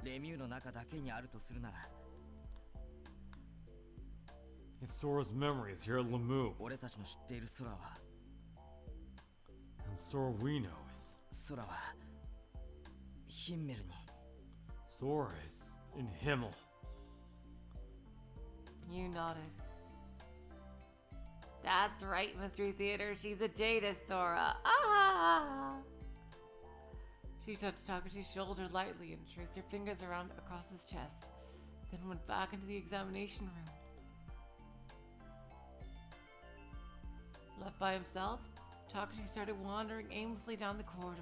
レミューの中だけにあるとするなら If Sora's memory is here at Lemu, 俺たちの知っている空は and Sora we know is 空はヒンメルに Sora is in Himmel. You nodded. That's right, Mystery Theater. She's a data Sora. Ah! She touched Takeshi's shoulder lightly and traced her fingers around across his chest, then went back into the examination room. Left by himself, Takeshi started wandering aimlessly down the corridor.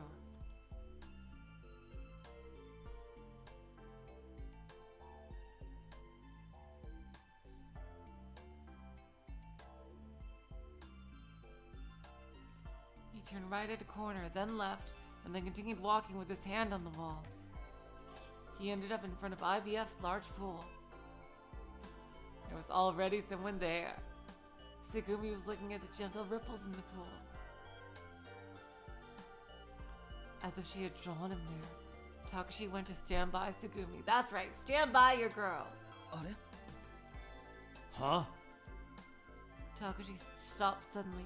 He turned right at a corner, then left, and then continued walking with his hand on the wall. He ended up in front of IBF's large pool. There was already someone there. Tsugumi was looking at the gentle ripples in the pool. As if she had drawn him there, Takeshi went to stand by Tsugumi. That's right, stand by your girl. あれ Huh? Takeshi stopped suddenly.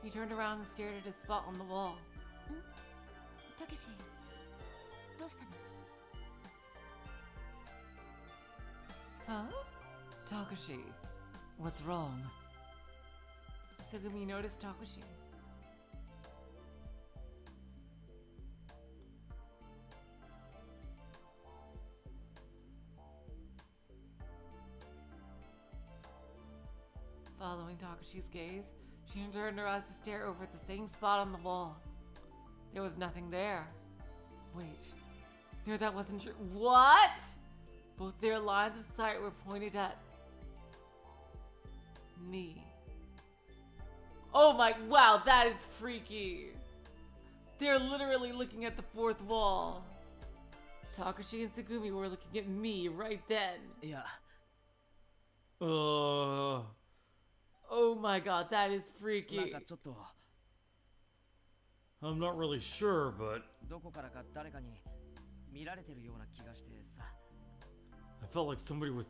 He turned around and stared at a spot on the wall. たけし、どうしたの？ Huh? Takeshi, what's wrong? Tsugumi noticed Takeshi. Following Takeshi's gaze, she turned her eyes to stare over at the same spot on the wall. There was nothing there. Wait. No, that wasn't true. What? Both their lines of sight were pointed at me. Oh my, wow, that is freaky. They're literally looking at the fourth wall. Takeshi and Tsugumi were looking at me right then. いや Oh my god, that is なん freaky. かちょっと I'm not really sure, but どこからか誰かに見られてるような気がしてさ I felt like somebody was,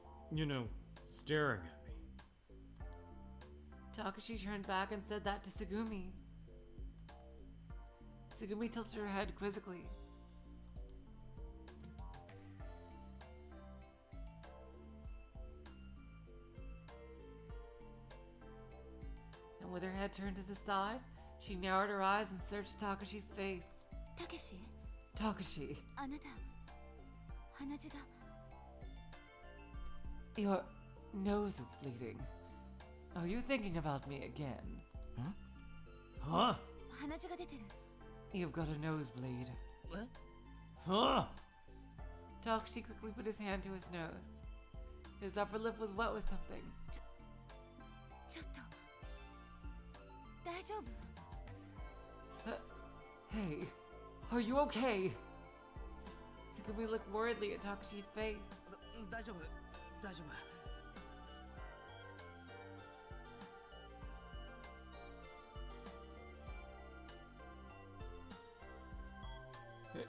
staring at me. Takeshi turned back and said that to Tsugumi. Tsugumi tilted her head quizzically. And with her head turned to the side, she narrowed her eyes and searched Takeshi's face. たけし、 Takeshi, あなた鼻血が your nose is bleeding. Are you thinking about me again? Huh? 鼻血が出てる。 You've got a nosebleed. え Huh? Takeshi quickly put his hand to his nose. His upper lip was wet with something. ちょっと大丈夫？ Hey, are you okay? Tsugumi looked worriedly at Takeshi's face. 大丈夫大丈夫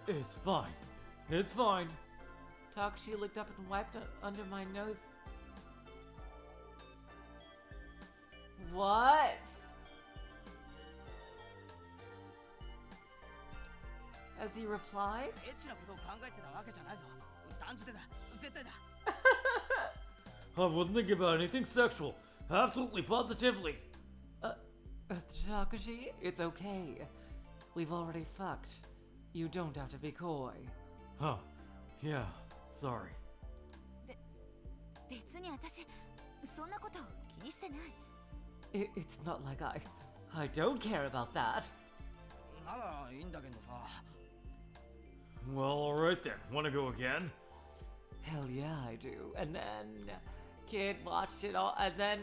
It's fine. It's fine. Takeshi looked up and wiped under my nose. What? As he replied, エッチなことを考えてたわけじゃないぞ断じてだ絶対だ I wasn't thinking about anything sexual. Absolutely, positively. Takeshi, it's okay. We've already fucked. You don't have to be coy. Huh. Yeah, sorry. 別に私そんなこと気にしてない。 It's not like I don't care about that. ならいいんだけどさ。 Well, alright then. Wanna go again? Hell yeah, I do. And then Kid watched it all, and then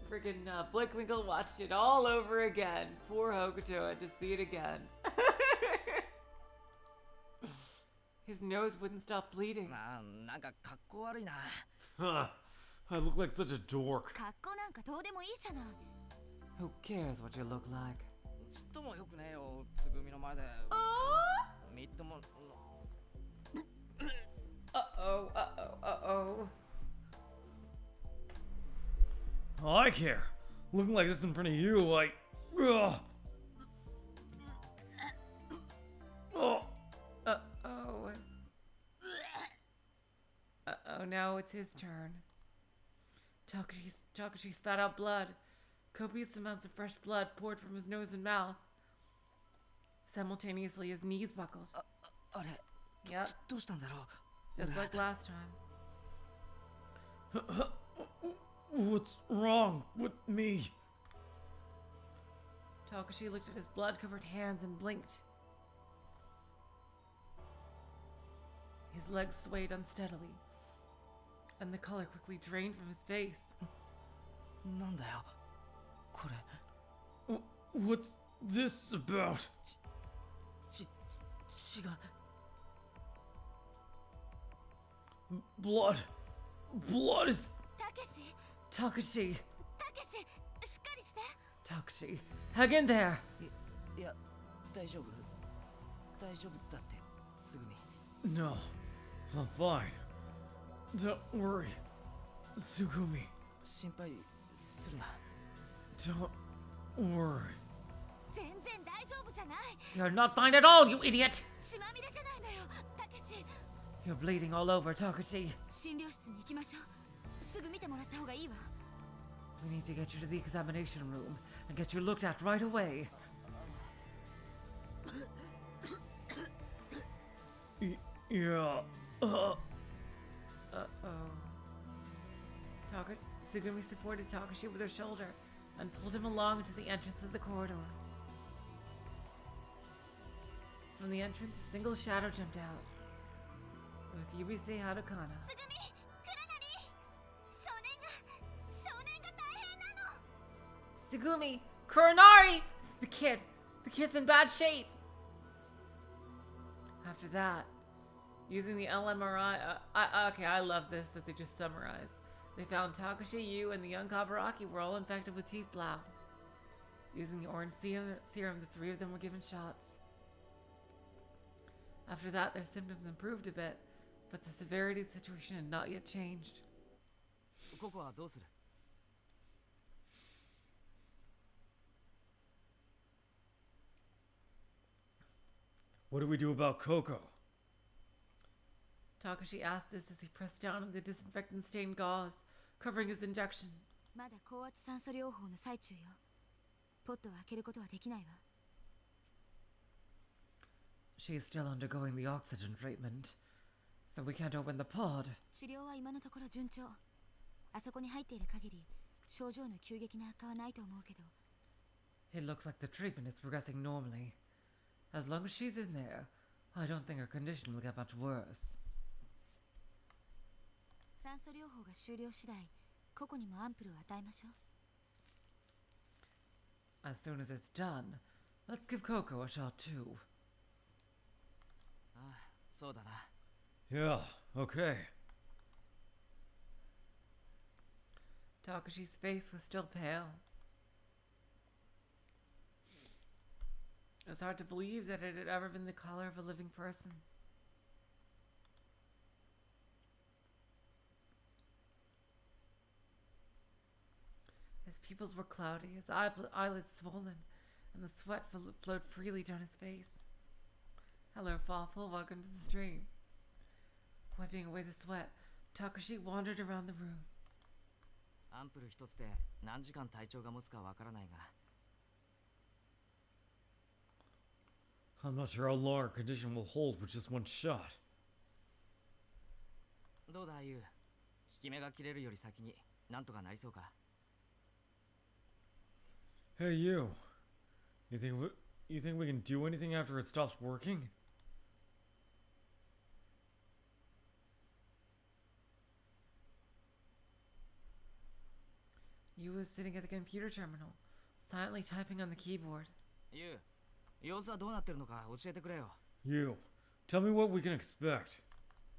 freaking Blick Winkel watched it all over again. Poor Hokuto had to see it again. His nose wouldn't stop bleeding. なんか格好悪いな。 Huh. I look like such a dork. 格好なんかどうでもいいじゃない。 Who cares what you look like? ちっともよくねえよ、つぐみの前で。みっとも。Uh-oh. Oh, I care. Looking like this in front of you, like. Ugh. Oh. Uh-oh, now it's his turn. Takeshi spat out blood. Copious amounts of fresh blood poured from his nose and mouth. Simultaneously, his knees buckled. あれ Yep, どうしたんだろう。 just like last time. What's wrong with me? Takeshi looked at his blood-covered hands and blinked. His legs swayed unsteadily, and the color quickly drained from his face. なんだよこれ。 What's this about? 血が。 Blood. Blood is. たけし Takeshi! しっかりして。 Takeshi, hang in there! いや大丈夫大丈夫だってつぐみ。 No. I'm fine. Don't worry. Tsugumi. 心配するな。 Don't worry. 全然大丈夫じゃない。 You're not fine at all, you idiot! 血まみれじゃないのよ、たけし。 You're bleeding all over, Takeshi. 診療室に行きましょう。すぐ見てもらった方がいいわ。 We need to get you to the examination room and get you looked at right away. Yeah. Uh-oh. Tsugumi supported Takeshi with her shoulder and pulled him along to the entrance of the corridor. From the entrance, a single shadow jumped out. It was Yubise Harukana. つぐみ、来るなり。少年が大変なの。 Tsugumi! Kuronari! The kid's in bad shape! After that, using the LMRI, okay, I love this that they just summarized. They found Takeshi, Yu, and the young Kabaraki were all infected with teeth blau. Using the orange serum, the three of them were given shots. After that, their symptoms improved a bit, but the severity of the situation had not yet changed. ココはどうする？ What do we do about Coco? Takeshi asked this as he pressed down on the disinfectant-stained gauze, covering his injection. まだ高圧酸素療法の最中よ。ポットを開けることはできないわ。 She is still undergoing the oxygen treatment, so we can't open the pod. 治療は今のところ順調。あそこに入っている限り、症状の急激な悪化はないと思うけど。 It looks like the treatment is progressing normally. As long as she's in there, I don't think her condition will get much worse. 酸素療法が終了次第、個々にもアンプルを与えましょう。 As soon as it's done, let's give Coco a shot too. ああ、そうだな。 Yeah, okay. Takeshi's face was still pale. It was hard to believe that it had ever been the color of a living person. His pupils were cloudy, his eyelids swollen, and the sweat flowed freely down his face. Hello, Fawful. Welcome to the stream. Wiping away the sweat, Takeshi wandered around the room. アンプル一つで何時間体調が持つかわからないが。 I'm not sure how long her condition will hold with just one shot. どうだユウ、効き目が切れるより先になんとかなりそうか。 Hey you. You think we can do anything after it stops working? You was sitting at the computer terminal, silently typing on the keyboard. ユウ、様子はどうなってるのか教えてくれよ。 You. Tell me what we can expect.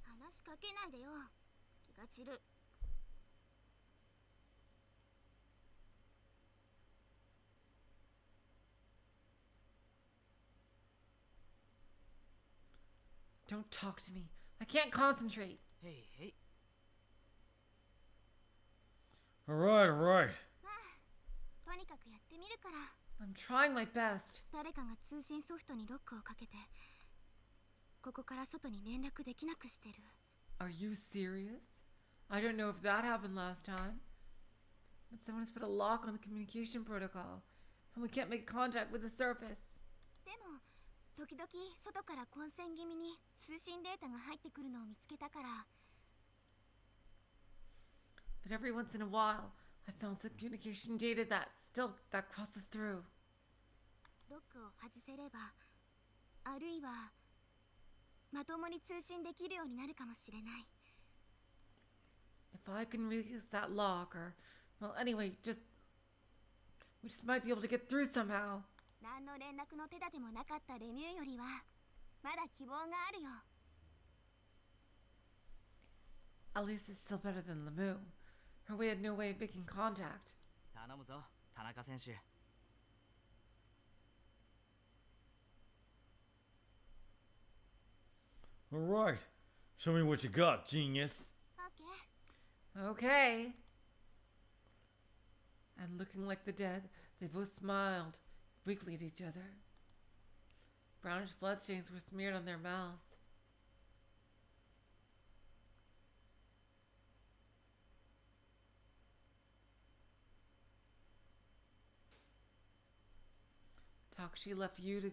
話しかけないでよ。気が散る。Don't talk to me. I can't concentrate. へいへい。 Alright. まあ、とにかくやってみるから。 I'm trying my best. 誰かが通信ソフトにロックをかけて、ここから外に連絡できなくしてる。 Are you serious? I don't know if that happened last time. But someone has put a lock on the communication protocol, and we can't make contact with the surface. でも、時々外から混戦気味に通信データが入ってくるのを見つけたから。 But every once in a while, I found some communication data that crosses through. ロックを外せれば、あるいはまともに通信できるようになるかもしれない。 If I can release that lock, or well, anyway, we just might be able to get through somehow. 何の連絡の手立てもなかったレミューよりはまだ希望があるよ。 At least it's still better than Lemieux, or we had no way of making contact. 頼むぞ、田中選手。 Alright. Show me what you got, genius. OK。 Okay. And looking like the dead, they both smiled weakly at each other. Brownish bloodstains were smeared on their mouths. Takeshi left you to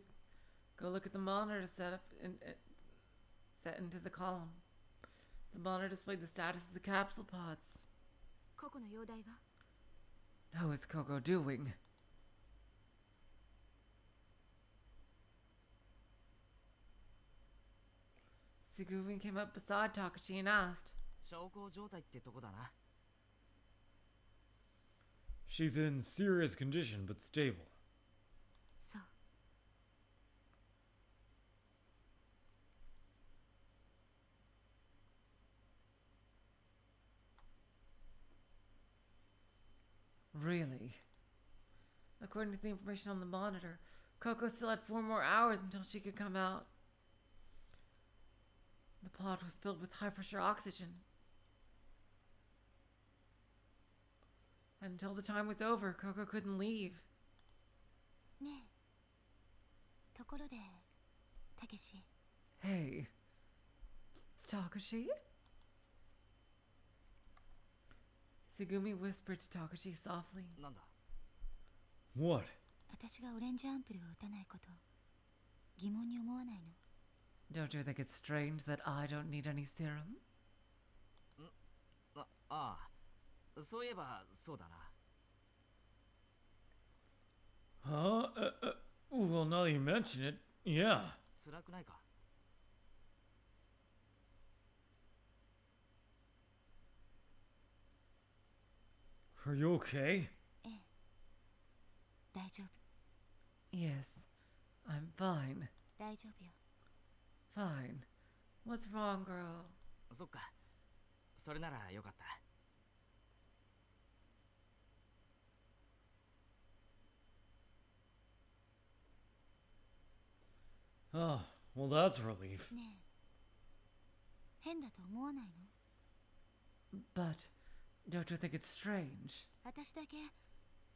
go look at the monitor set into the column. The monitor displayed the status of the capsule pods. ココの容体は？ How is Coco doing? Tsugumi came up beside Takeshi and asked. 小康状態ってとこだな。 She's in serious condition but stable. そう。 Really? According to the information on the monitor, Coco still had 4 more hours until she could come out. The pod was filled with high-pressure oxygen. And until the time was over, Coco couldn't leave. ねえ。ところで、たけし。 Hey, Takeshi? Tsugumi whispered to Takeshi softly. なんだ？ What? 私がオレンジアンプルを打たないこと、疑問に思わないの？ Don't you think it's strange that I don't need any serum? ああ、そういえばそうだな。 Huh? Well, now that you mention it, yeah. 辛くないか？ Are you okay? ええ。大丈夫。 Yes, I'm fine. 大丈夫よ。 Fine. What's wrong, girl? そっか。それならよかった。 Oh, well, that's a relief. ねえ。変だと思わないの？ But don't you think it's strange? 私だけ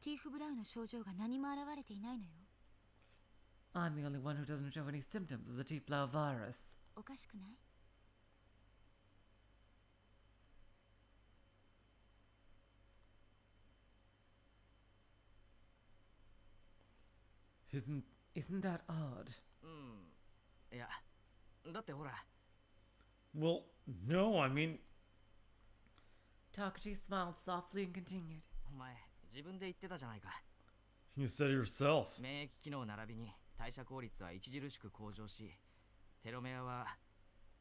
ティーフ・ブラウンの症状が何も現れていないのよ。 I'm the only one who doesn't show any symptoms of the T-Flow virus. おかしくない？ Isn't that odd? いや、だってほら、 Well, no, I mean, Takeshi smiled softly and continued. お前自分で言ってたじゃないか。 you said it yourself. 免疫機能並びに代謝効率は著しく向上し、テロメアは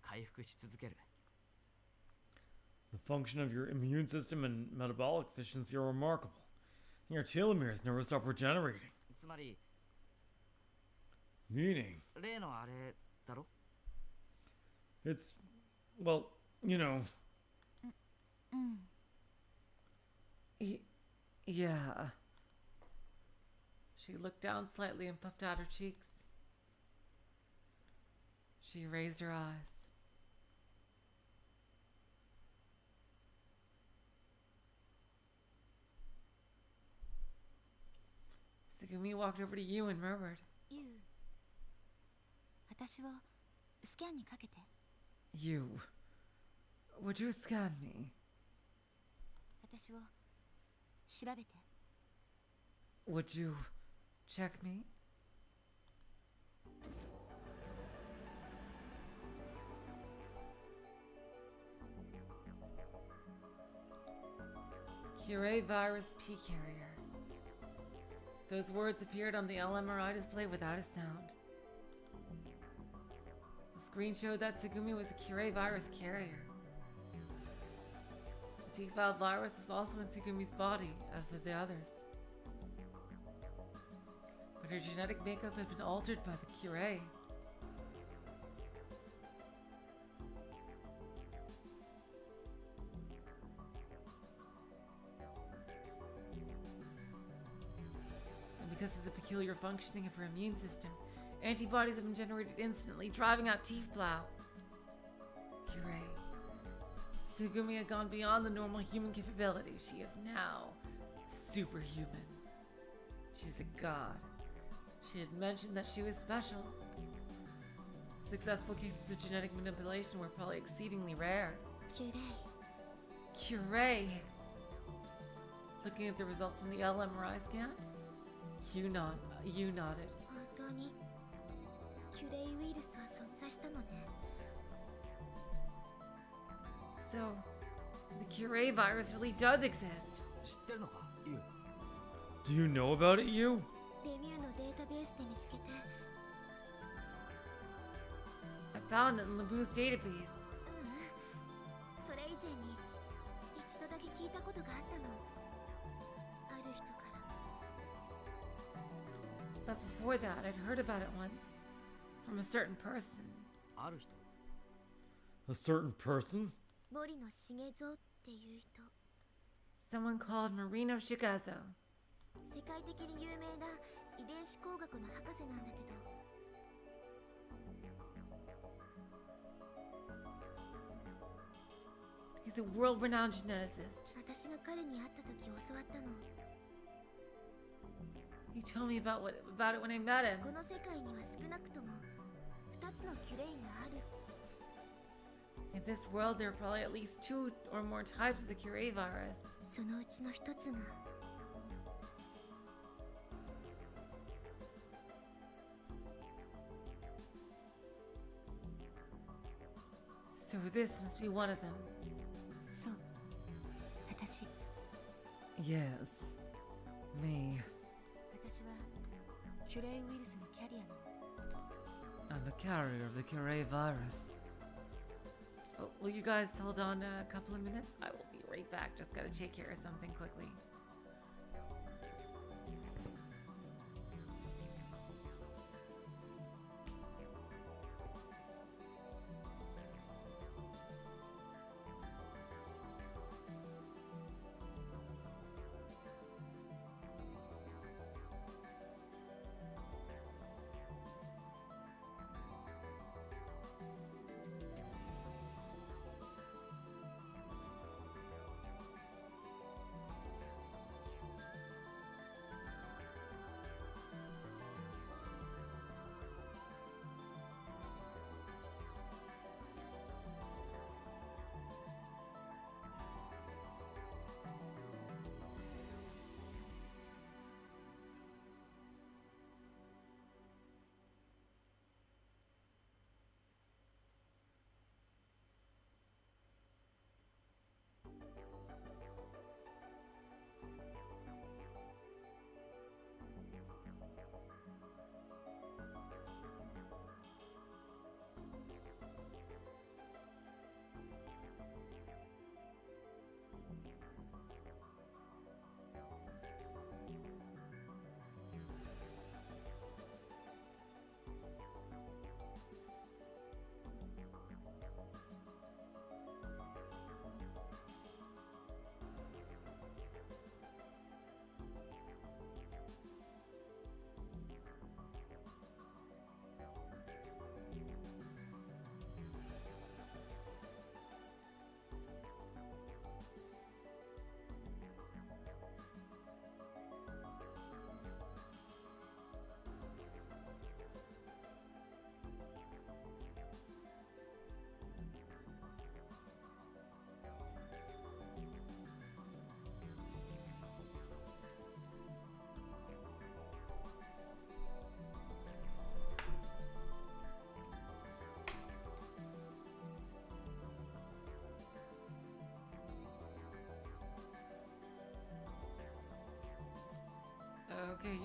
回復し続ける。 The function of your immune system and metabolic efficiency are remarkable. Your telomeres never stop regenerating. つまり Meaning, 例のあれだろ。 it's, well, you know, Yeah. She looked down slightly and puffed out her cheeks. She raised her eyes. Tsugumi walked over to you and murmured. ユウ、私をスキャンにかけて。 You. Would you scan me? 私を調べて。 Would you check me? Cure virus P carrier. Those words appeared on the LMRI display without a sound. The screen showed that Tsugumi was a Cure virus carrier. The T-filed virus was also in Tsugumi's body, as were the others. But her genetic makeup had been altered by the Cure. And because of the peculiar functioning of her immune system, antibodies have been generated instantly, driving out T-Plow. Cure. Tsugumi had gone beyond the normal human capability. She is now superhuman. She's a god. She had mentioned that she was special. Successful cases of genetic manipulation were probably exceedingly rare. キュレイ、 Cure. Looking at the results from the LMRI scan, you nodded. 本当にキュレイウイルスは存在したのね。 So, the Cure virus really does exist. 知ってるのか、ユウ。 do you know about it, you? レミューのデータベースで見つけて。 I found it in Labu's database. それ以前に一度だけ聞いたことがあったの。ある人から。 But before that, I'd heard about it once. From a certain person. ある人。 A certain person? 森野茂蔵っていう人。 Someone called Marino Shigazo. 世界的に有名な遺伝子工学の博士なんだけど。 He's a world-renowned geneticist. 私が彼に会った時教わったの。 He told me about it when I met him. この世界には少なくとも2つのキュレイがある。 In this world, there are probably at least 2 or more types of the Cure virus. そのうちの1つが So this must be one of them. そう、私。 Yes. Me. 私はキュレイウイルスのキャリアなの。 I'm a carrier of the Cure virus. Oh, will you guys hold on a couple of minutes? I will be right back. Just gotta take care of something quickly.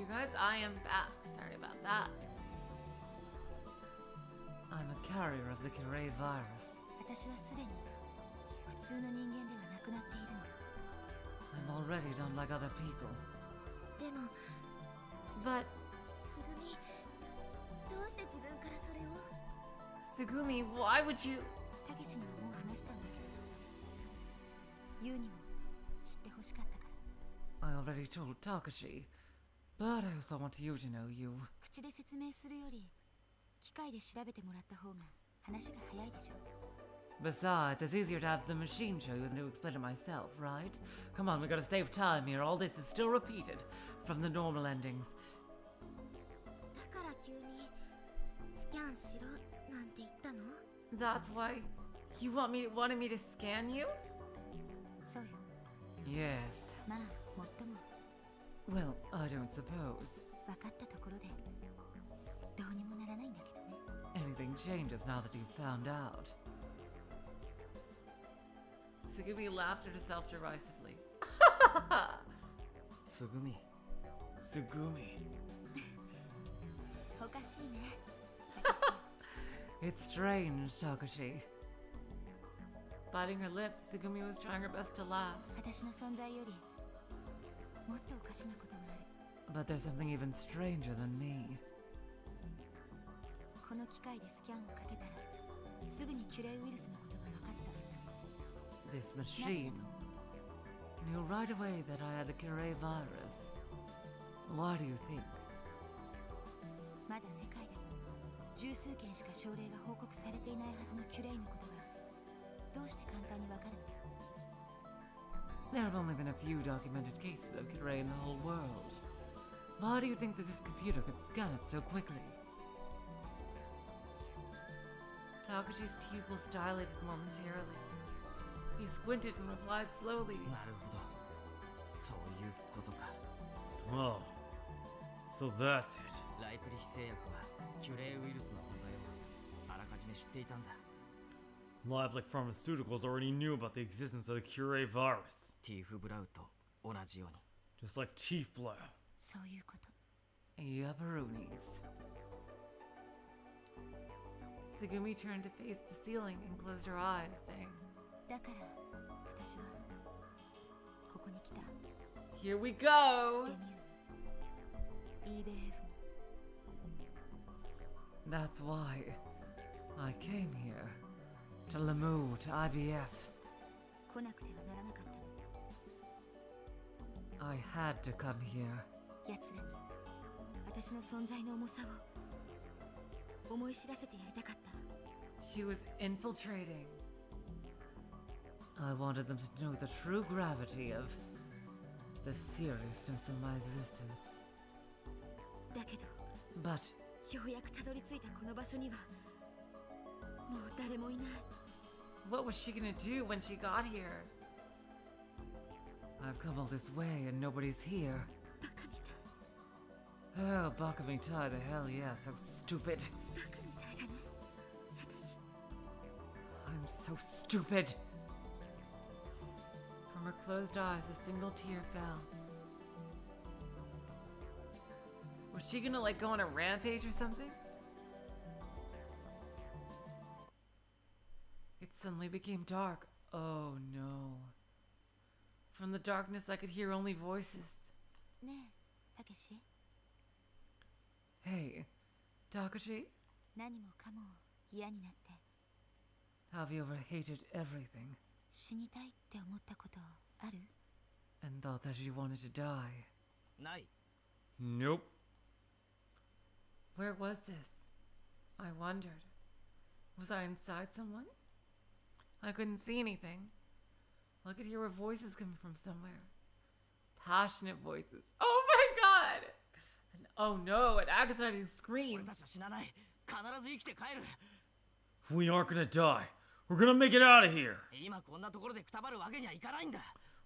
guys, I am back. Sorry about that. I'm a carrier of the Kirei virus. 私はすでに普通の人間ではなくなっているの。 I'm already done like other people. でも But つぐみ、どうして自分からそれを？ Tsugumi, why would you? たけしにももう話したんだけど、ユウにも知ってほしかったから。 I already told Takeshi, but I also want you to know you. 口で説明するより機械で調べてもらった方が話が早いでしょ。 Besides, it's easier to have the machine show you than to explain it myself, right? Come on, we gotta save time here. All this is still repeated from the normal endings. だから急にスキャンしろなんて言ったの？ That's why you wanted me to scan you? そうよ。 Yes. まあもっとも Well, I don't suppose. 分かったところでどうにもならないんだけどね。 Anything changes now that you've found out. Tsugumi laughed at herself derisively. つぐみ Tsugumi. おかしいね。たけし It's strange, Takeshi. Biting her lip, Tsugumi was trying her best to laugh. 私の存在よりもっとおかしなことがある。 But there's something even stranger than me. この機械でスキャンをかけたらすぐにキュレイウイルスのことが分かった。 This なぜだ machine と思う？ knew right away that I had the Kirei virus. Why do you think? まだ世界でも十数件しか症例が報告されていないはずのキュレイのことがどうして簡単に分かるの？ There have only been a few documented cases of Kirei in the whole world. Why do you think that this computer could scan it so quickly? Takeshi's pupils dilated momentarily. He squinted and replied slowly. なるほどそういうことか Oh, so that's it. ライプリヒ製薬はキュレイウイルスの存在をあらかじめ知っていたんだ Blick Pharmaceuticals already knew about the existence of the Kirei virus, ティーフ・ブラウと同じように just like Chief Blau. そういうこと。 Yabaroonies. Tsugumi turned to face the ceiling and closed her eyes, saying, だから私はここに来た。 Here we go! レミュー EBF も That's why I came here. To Lamu, to IBF. 来なくてはならなかったの。 I had to come here. 奴らに私の存在の重さを思い知らせてやりたかった。 She was infiltrating. I wanted them to know the true gravity of the seriousness of my existence. だけど But ようやくたどり着いたこの場所にはもう誰もいない。 What was she gonna do when she got here? I've come all this way and nobody's here. バカみたい。 Oh, Bakamitai, the hell yeah, so stupid. バカみたいだね。私 I'm so stupid. From her closed eyes, a single tear fell. Was she gonna like go on a rampage or something? It suddenly became dark. Oh no. From the darkness, I could hear only voices. ねえ、たけし、 Hey, Takeshi, 何もかも嫌になって have you ever hated everything 死にたいって思ったことある？ and thought that you wanted to die? ない Nope. Where was this? I wondered. Was I inside someone? I couldn't see anything. I could hear voices coming from somewhere. Passionate voices. Oh my god! And oh no, an agonizing 俺 scream. たちは死なない必ず生きて帰る We aren't gonna die. We're gonna make it out of here. 今こんなところでくたばるわけにはいかないんだ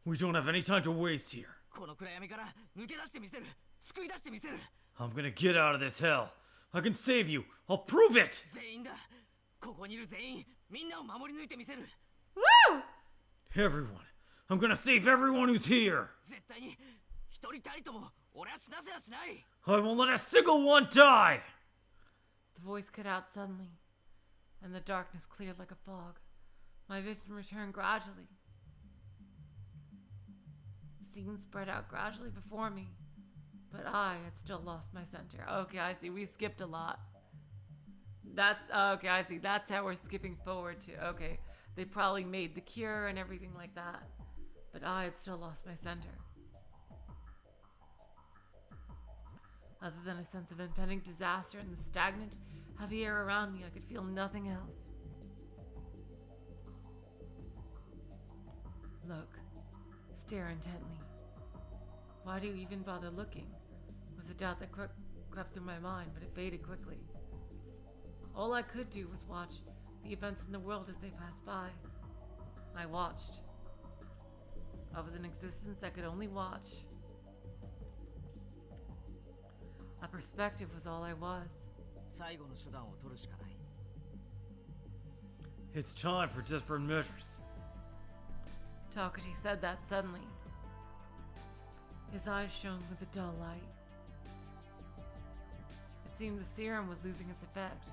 We don't have any time to waste here. この暗闇から抜け出してみせる救い出してみせる I'm gonna get out of this hell. I can save you. I'll prove it. 全員だここにいる全員みんなを守り抜いてみせる Woo! Everyone. I'm gonna save everyone who's here. 絶対に一人たりとも俺は死なせはしない I won't let a single one die! The voice cut out suddenly, and the darkness cleared like a fog. My vision returned gradually. The scene spread out gradually before me, but I had still lost my center. Okay, I see. We skipped a lot. Okay, I see. That's how we're skipping forward to. Okay, they probably made the cure and everything like that, but I had still lost my center. Other than a sense of impending disaster and the stagnant, heavy air around me, I could feel nothing else. Look. Stare intently. Why do you even bother looking? Was a doubt that crept through my mind, but it faded quickly. All I could do was watch the events in the world as they passed by. I watched. I was an existence that could only watch. A perspective was all I was. It's time for desperate measures. Takeshi said that suddenly. His eyes shone with a dull light. It seemed the serum was losing its effect,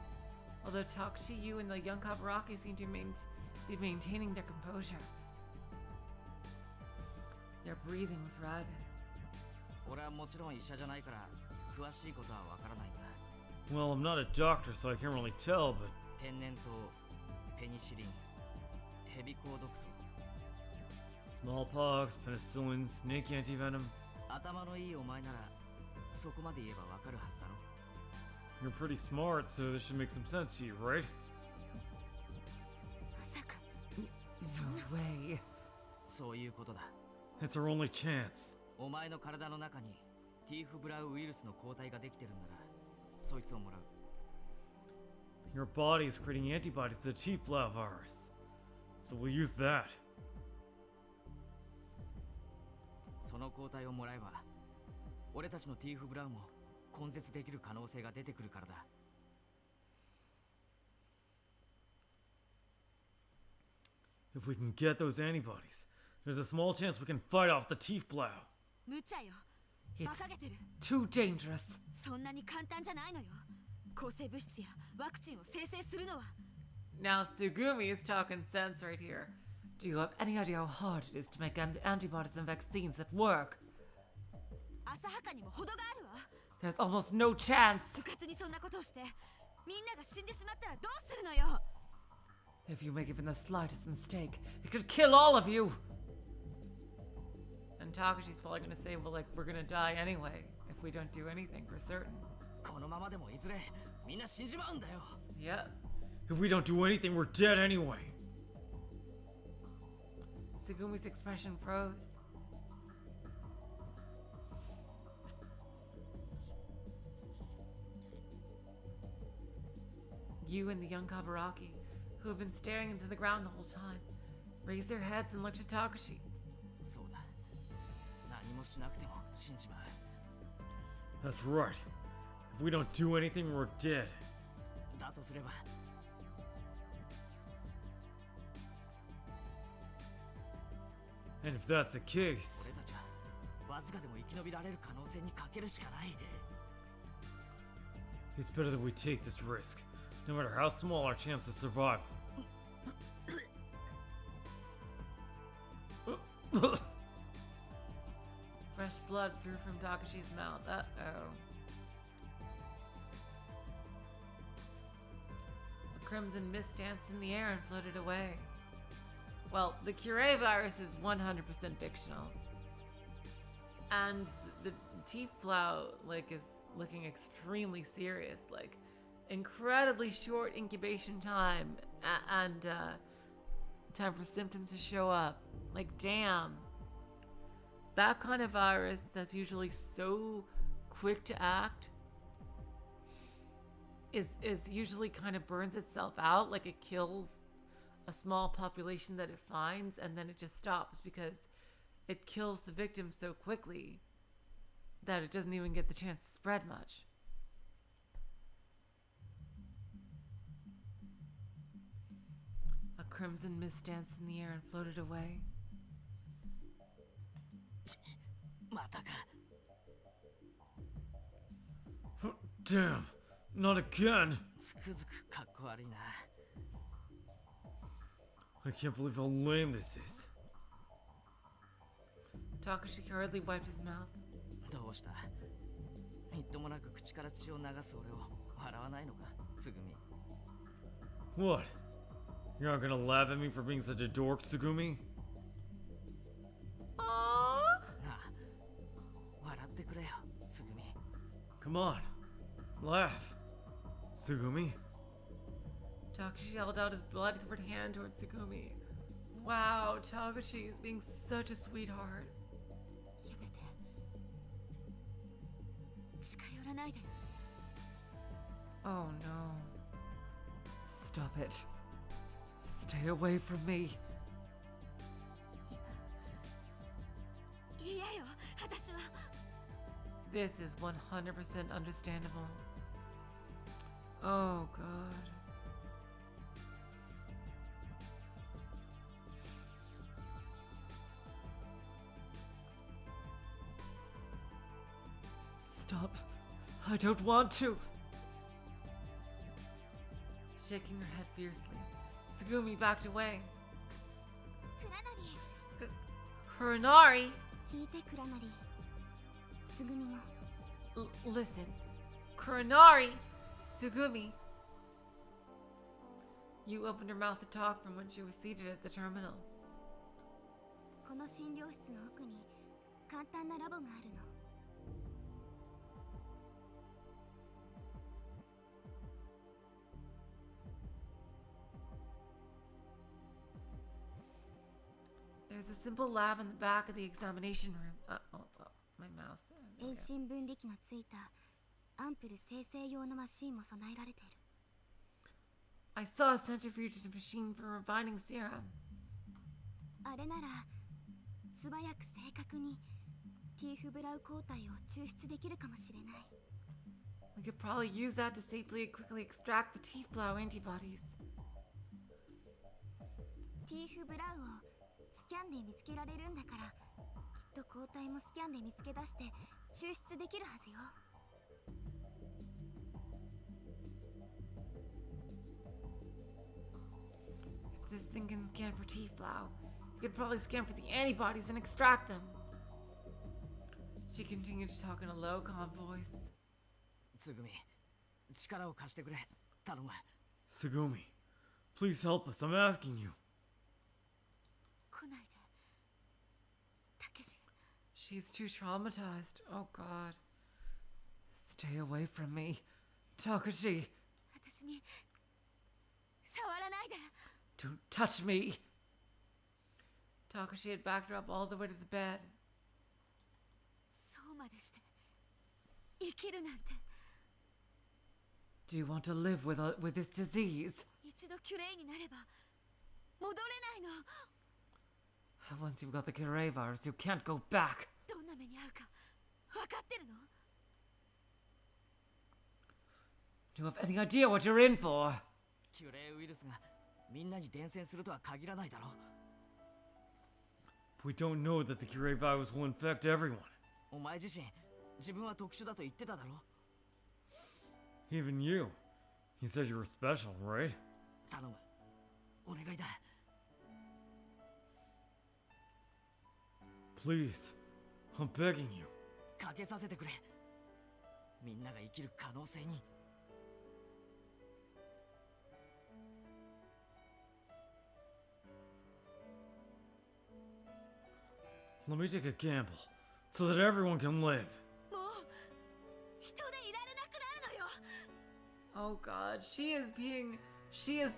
although Takeshi, you, and the young Kaburaki seemed to be maintaining their composure. Their breathing was ragged. Well, I'm not a doctor, so I can't really tell, but... Smallpox, penicillin, snake antivenom. You're pretty smart, so this should make some sense to you, right? No way. It's our only chance. Your body is creating antibodies to the T-Flow virus, so we'll use that. If we can get those antibodies, there's a small chance we can fight off the T-Flow. It's too dangerous. Now Tsugumi is talking sense right here. Do you have any idea how hard it is to make antibodies and vaccines that work? There's almost no chance. If you make even the slightest mistake, it could kill all of you. And Takeshi's probably gonna say, well, like, we're gonna die anyway if we don't do anything for certain. Yeah. If we don't do anything, we're dead anyway. Tsugumi's expression froze. You and the young Kaburaki, who have been staring into the ground the whole time, raised their heads and looked at Takeshi. That's right. If we don't do anything, we're dead. And if that's the case, it's better that we take this risk, no matter how small our chance of survival. Fresh blood flew from Takeshi's mouth. Uh-oh. A crimson mist danced in the air and floated away. Well, the Cure virus is 100% fictional. And the T-Flow, like, is looking extremely serious. Like, incredibly short incubation time and time for symptoms to show up. Like, damn. That kind of virus that's usually so quick to act is usually kind of burns itself out. Like, it kills a small population that it finds, and then it just stops because it kills the victim so quickly that it doesn't even get the chance to spread much. A crimson mist danced in the air and floated away. Damn, not again. つくづくかっこ悪いな。 I can't believe how lame this is. Takashi hurriedly wiped his mouth. どうした？みっともなく口から血を流す俺を笑わないのか、つぐみ。 What? You're not gonna laugh at me for being such a dork, Tsugumi? Aww. なあ、笑ってくれよ、つぐみ。 Come on, laugh, Tsugumi. Takashi held out his blood-covered hand towards Tsugumi. Wow, Takashi is being such a sweetheart. やめて。近寄らないで。 Oh no. Stop it. Stay away from me. 嫌よ、私は。 This is 100% understandable. Oh god. Stop. I don't want to. Shaking her head fiercely, Tsugumi backed away. クラナリ。 Kuronari? 聞いてクラナリ。つぐみも。 Listen. Kuronari! Tsugumi. You opened her mouth to talk from when she was seated at the terminal. この診療室の奥に簡単なラボがあるの。 There's a simple lab in the back of the examination room. My mouse. 遠心分離機のついたアンプル生成用のマシンも備えられている。 I saw a centrifuge machine for refining serum. あれなら素早く正確にティーフブラウ抗体を抽出できるかもしれない。 We could probably use that to safely and quickly extract the teeth blow antibodies. ティーフブラウをスキャンで見つけられるんだから、きっと抗体もスキャンで見つけ出して抽出できるはずよ。 If this thing can scan for teeth blow, you could probably scan for the antibodies and extract them. She continued to talk in a low, calm voice. つぐみ、力を貸してくれ、頼む。 Tsugumi, please help us, I'm asking you. 来ないで。たけし。 She's too traumatized. Oh god. Stay away from me. Takashi, 私に触らないで。 don't touch me. Takashi had backed her up all the way to the bed. そうまでして生きるなんて。 Do you want to live with this disease? 一度キュレイになれば戻れないの。 Once you've got the Kirei virus, you can't go back. どんな目に遭うか分かってるの？ Do you have any idea what you're in for? キュレイウイルスがみんなに伝染するとは限らないだろう。 We don't know that the Kirei virus will infect everyone. お前自身、自分は特殊だと言ってただろ。 Even you. You said you were special, right? 頼む、お願いだ。 Please, I'm begging you. かけさせてくれ。みんなが生きる可能性に。 Let me take a gamble, so that everyone can live. もう人でいられなくなるのよ。 Oh god, she is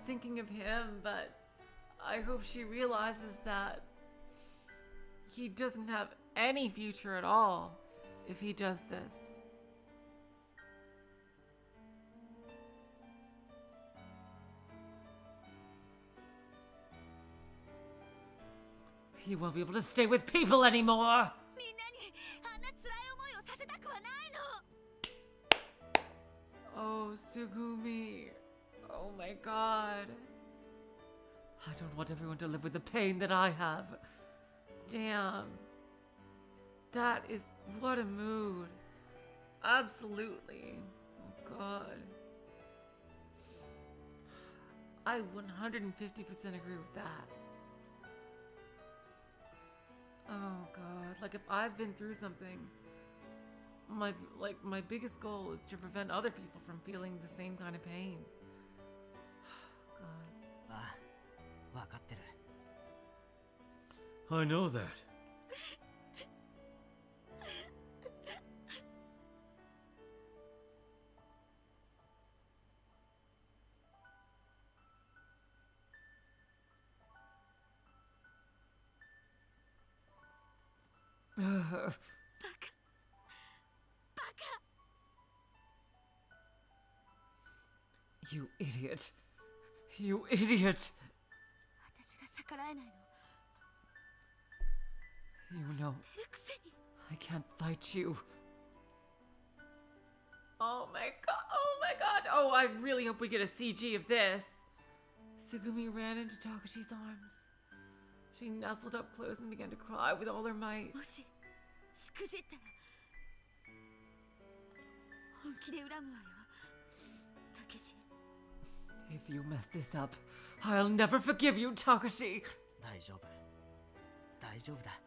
thinking of him, but I hope she realizes that he doesn't have any future at all if he does this. He won't be able to stay with people anymore! みんなにあんな辛い思いをさせたくはないの。 Oh, Tsugumi. Oh my god. I don't want everyone to live with the pain that I have. Damn. That is... what a mood. Absolutely. Oh god. I 150% agree with that. Oh god, like if I've been through something, my biggest goal is to prevent other people from feeling the same kind of pain. God. ああ、わかってる。 I know that. You idiot. You idiot. 私が逆らえないの You 知 know ってるくせに I can't fight you. Oh my god. Oh my god. Oh, I really hope we get a CG of this. Tsugumi ran into Takashi's arms. She nestled up close and began to cry with all her might. もししくじったら本気で恨むわよたけし If you mess this up, I'll never forgive you, Takashi. 大丈夫。大丈夫だ。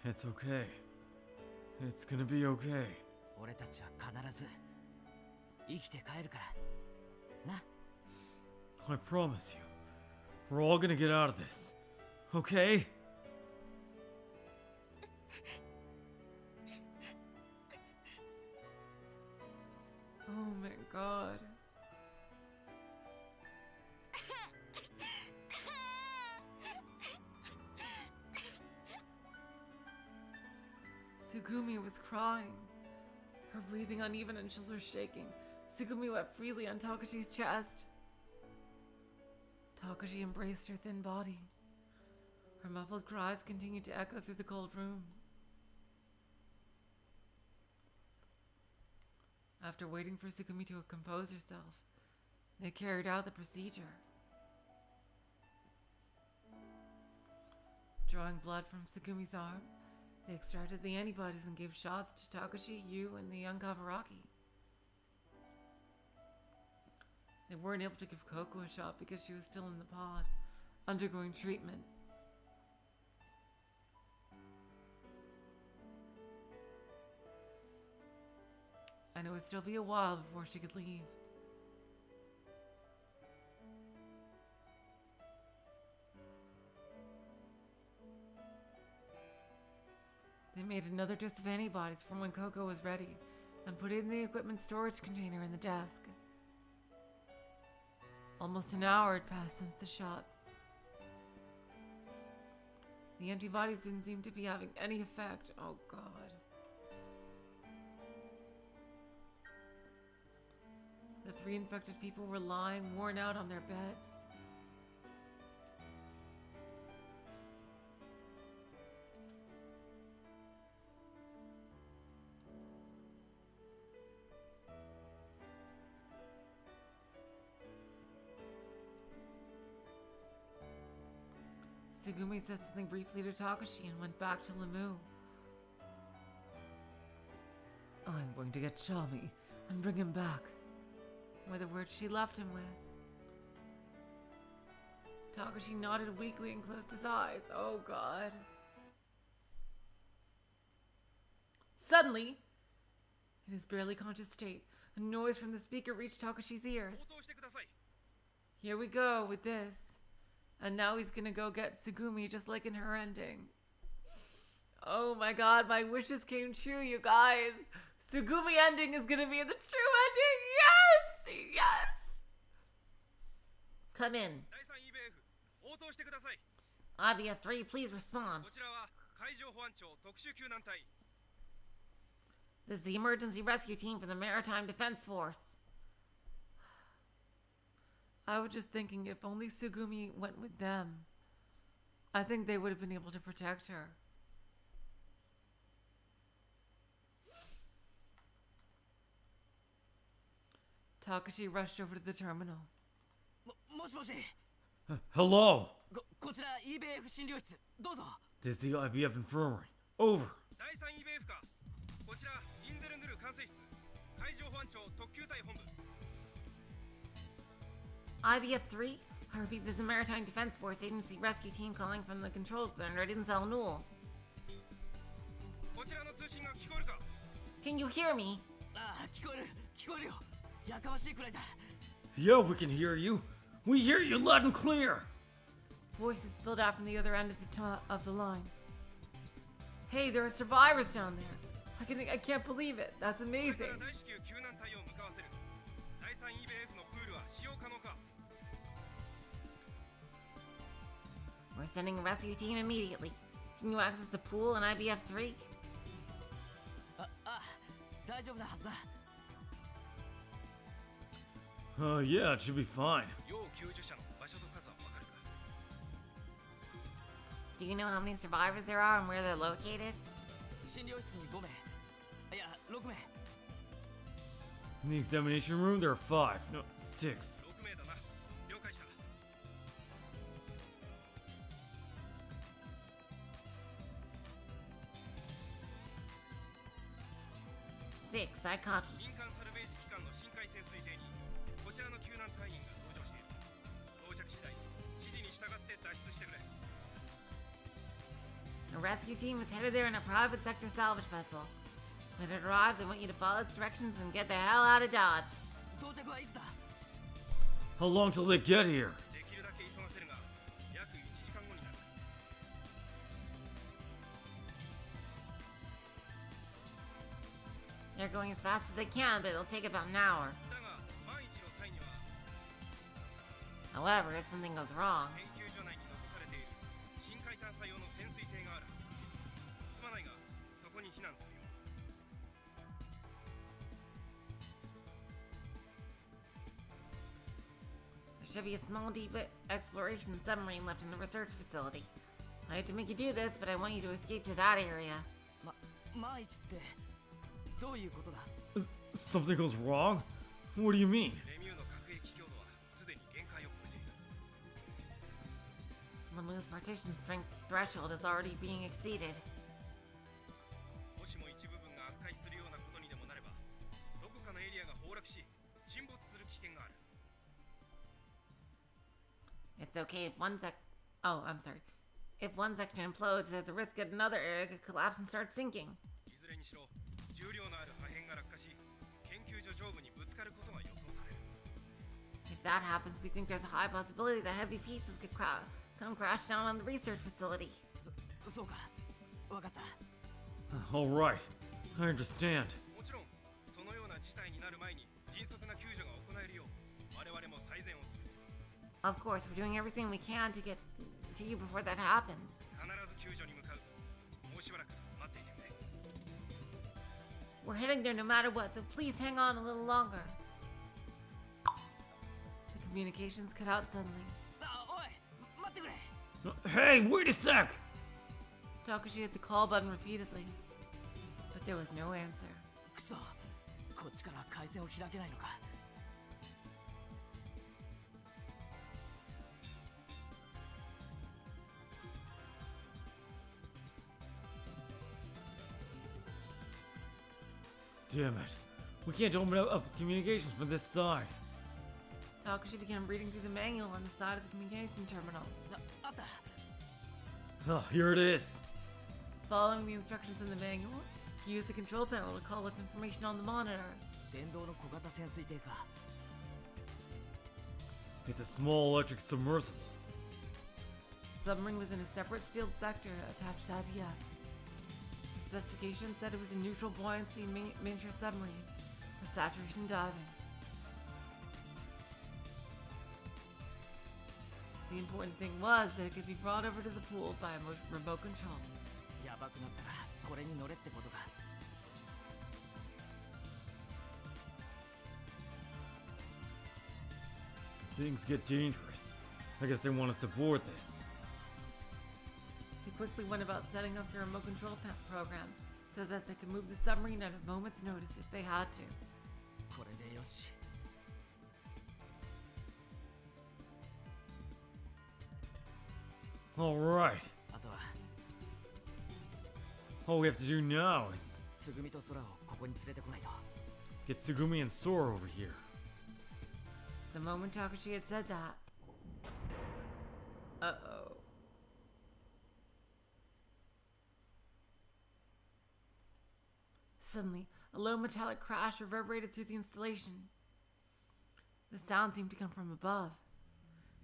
It's okay. It's gonna be okay. 俺たちは必ず生きて帰るから。な。 I promise you. We're all gonna get out of this. Okay? Oh my god. Tsugumi was crying, her breathing uneven and shoulders shaking. Tsugumi wept freely on Takashi's chest. Takashi embraced her thin body. Her muffled cries continued to echo through the cold room. After waiting for Tsugumi to compose herself, they carried out the procedure. Drawing blood from Tsugumi's arm, they extracted the antibodies and gave shots to Takashi, Yu, and the young Kawaraki. They weren't able to give Coco a shot because she was still in the pod, undergoing treatment. And it would still be a while before she could leave. They made another dose of antibodies from when Coco was ready and put it in the equipment storage container in the desk. Almost an hour had passed since the shot. The antibodies didn't seem to be having any effect. Oh god. The 3 infected people were lying, worn out on their beds. Tsugumi said something briefly to Takashi and went back to Lemu. I'm going to get Chami and bring him back, were the words she left him with. Takashi nodded weakly and closed his eyes. Oh god. Suddenly, in his barely conscious state, a noise from the speaker reached Takashi's ears. Here we go with this. And now he's gonna go get Tsugumi just like in her ending. Oh my god, my wishes came true, you guys. Tsugumi ending is gonna be the true ending. Yes! Yes! Come in. IBF3, please respond. This is the emergency rescue team for the Maritime Defense Force. I was just thinking if only Tsugumi went with them, I think they would have been able to protect her. Takashi rushed over to the terminal. もしもし。 Hello! こちら EBF 診療室どうぞ。 This is the IBF infirmary. Over. 第3 EBF か。こちらインゼルヌル管制室。海上保安庁特急隊本部。IBF-3? I repeat, this is a Maritime Defense Force Agency rescue team calling from the control center at Incel Newell. こちらの通信が聞こえるか？ Can you hear me? ああ、聞こえるよ。やかましいくらいだ。 Yeah, we can hear you. We hear you loud and clear. Voices spilled out from the other end of the line. Hey, there are survivors down there. I can't believe it. That's これ amazing. から大至急救難隊を向かわせる。第3 EBF のプールは使用可能か？ We're sending a rescue team immediately. Can you access the pool in IBF-3? 大丈夫なはずだ。 Yeah, it should be fine. 要救助者の場所と数は分かるか？ Do you know how many survivors there are and where they're located? 診療室に5名。いや、6名。 In the examination room, there are 5. No, 6. 6名だな。了解した。 6, I copy. 民間サルベージ機関の深海潜水艇にこちらの救難隊員が搭乗している。到着次第指示に従って脱出してくれ。 The rescue team is headed there in a private sector salvage vessel. When it arrives, I want you to follow its directions and get the hell out of Dodge. 到着はいつだ？ How long till they get here? できるだけ急がせるが約1時間後になる。 They're going as fast as they can, but it'll take about an hour. だが万一の際には However, if something goes wrong, 研究所内に残されている深海探査用の潜水艇がある。すまないがそこに避難するよ。 there should be a small deep exploration submarine left in the research facility. I hate to make you do this, but I want you to escape to that area. 万一ってどういうことだ？ Something goes wrong? What do you mean? レミューの核兵器強度はすでに限界を超えている。 Lemu's partition strength threshold is already being exceeded. もしも一部分が悪化するようなことにでもなれば、どこかのエリアが崩落し、沈没する危険がある。 It's okay if I'm sorry. If one section implodes, there's a risk that another area could collapse and start sinking. いずれにしろ、重量のある破片が落下し、研究所上部にぶつかることが予想される。 If that happens, we think there's a high possibility that heavy pieces could come crash down on the research facility. そうか。わかった。 All right. I understand. もちろん、そのような事態になる前に迅速な救助が行えるよう、我々も最善を尽くす。 Of course, we're doing everything we can to get to you before that happens. 必ず救助に向かう。もうしばらく待っていてくれ。 We're heading there no matter what, so please hang on a little longer. The communications cut out suddenly. おい、待ってくれ。 Hey, wait a sec! Takeshi hit the call button repeatedly, but there was no answer. くそ、こっちから回線を開けないのか。 Damn it. We can't open up communications from this side. Takeshi began reading through the manual on the side of the communication terminal. あった。 Oh, here it is. Following the instructions in the manual, he used the control panel to call up information on the monitor. 電動の小型潜水艇か。 It's a small electric submersible. The submarine was in a separate sealed sector attached to IBF. The specifications said it was a neutral buoyancy miniature submarine for saturation diving. The important thing was that it could be brought over to the pool by a remote control. やばくなったらこれに乗れってことか。 Things get dangerous. I guess they want us to board this. They quickly went about setting up the remote control program so that they could move the submarine at a moment's notice if they had to. これでよし。 All right. あとは All we have to do now is つぐみと空をここに連れてこないと。 get Tsugumi and Sora over here. The moment Takeshi had said that. Uh-oh. Suddenly, a low metallic crash reverberated through the installation. The sound seemed to come from above.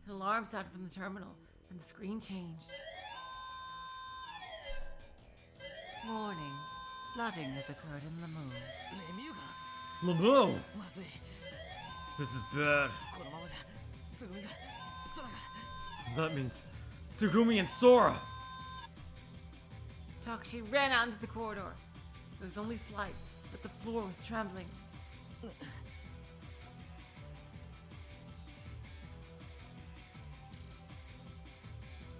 An alarm sounded from the terminal, and the screen changed. Warning. Flooding has occurred in the moon. ねえミュウが Lemo! まずい This is bad. このままじゃつぐみが空が That means Tsugumi and Sora! Takeshi ran out into the corridor. It was only slight, but the floor was trembling.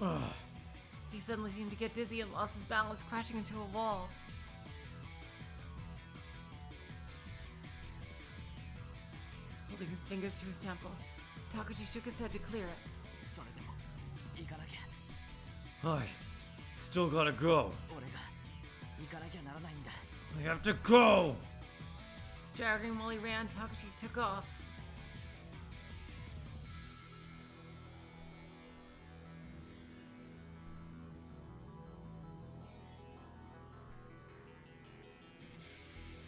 Ugh. He suddenly seemed to get dizzy and lost his balance, crashing into a wall. Holding his fingers to his temples, Takeshi shook his head to clear it. それでも行かなきゃ I still gotta go. 俺が行かなきゃならないんだ I have to go! Staggering while he ran, Takeshi took off.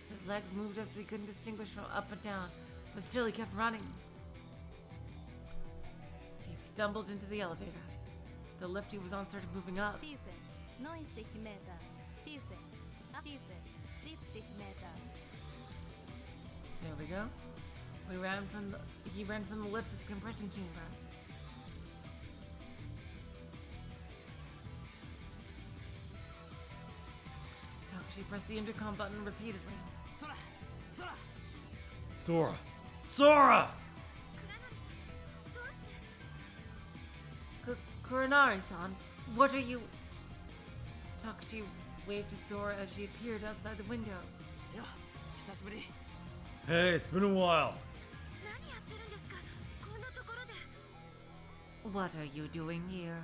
His legs moved up so he couldn't distinguish from up and down, but still he kept running. He stumbled into the elevator. The lift he was on started moving up. ピーフェノイズヒメーターピーフェピーフェリフティヒメーター There we go. He ran from the lift to the compression chamber. Takeshi pressed the intercom button repeatedly. 空空 Sora! Sora! Kuranari-san, what are you... Takeshi waved to Sora as she appeared outside the window. よ久しぶり Hey, it's been a while. 何やってるんですかこんなところで What are you doing here?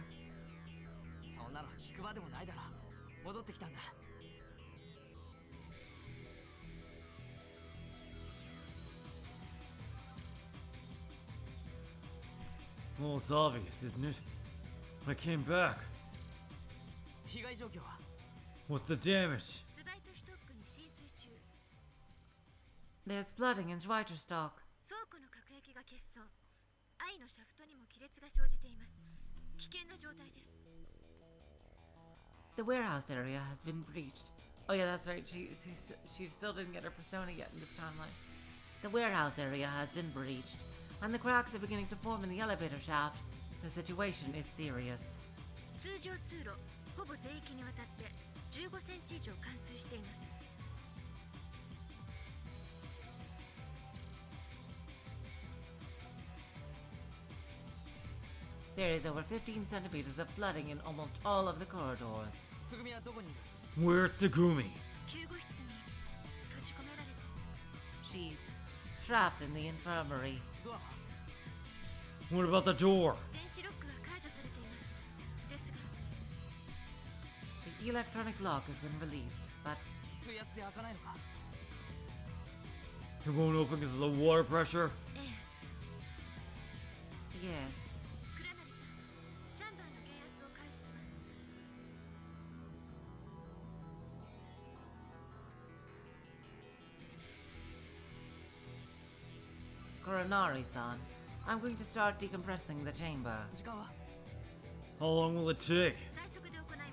そんなの聞く場でもないだろ戻ってきたんだ Well, it's obvious, isn't it? I came back. 被害状況は What's the damage? スバイトストックに浸水中 There's flooding in Schweiterstock. 倉庫の各駅が欠損愛のシャフトにも亀裂が生じています危険な状態です The warehouse area has been breached. Oh yeah, that's right. She still didn't get her persona yet in this timeline. The warehouse area has been breached, and the cracks are beginning to form in the elevator shaft. The situation is serious. 通常通路ほぼ全域にわたって15センチ以上冠水しています There is over 15 centimeters of flooding in almost all of the corridors. つぐみはどこにいる Where's Tsugumi? 救護室に閉じ込められて She's trapped in the infirmary. ドアは What about the door? 電子ロックが解除されていますですが The electronic lock has been released, but 水圧で開かないのか It won't open because of the water pressure? ええ yes. クラナリさんチャンバーの減圧を開始します Coronari-san, I'm going to start decompressing the chamber. 時間は How long will it take? 最速で行います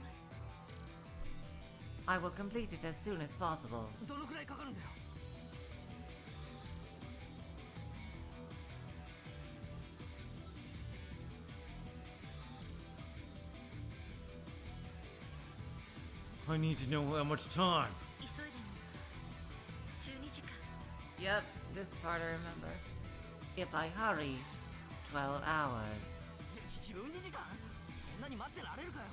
I will complete it as soon as possible. どのくらいかかるんだよ I need to know how much time. 急いでも12時間 Yep, this part I remember. If I hurry, 12 hours. 12時間そんなに待ってられるかよ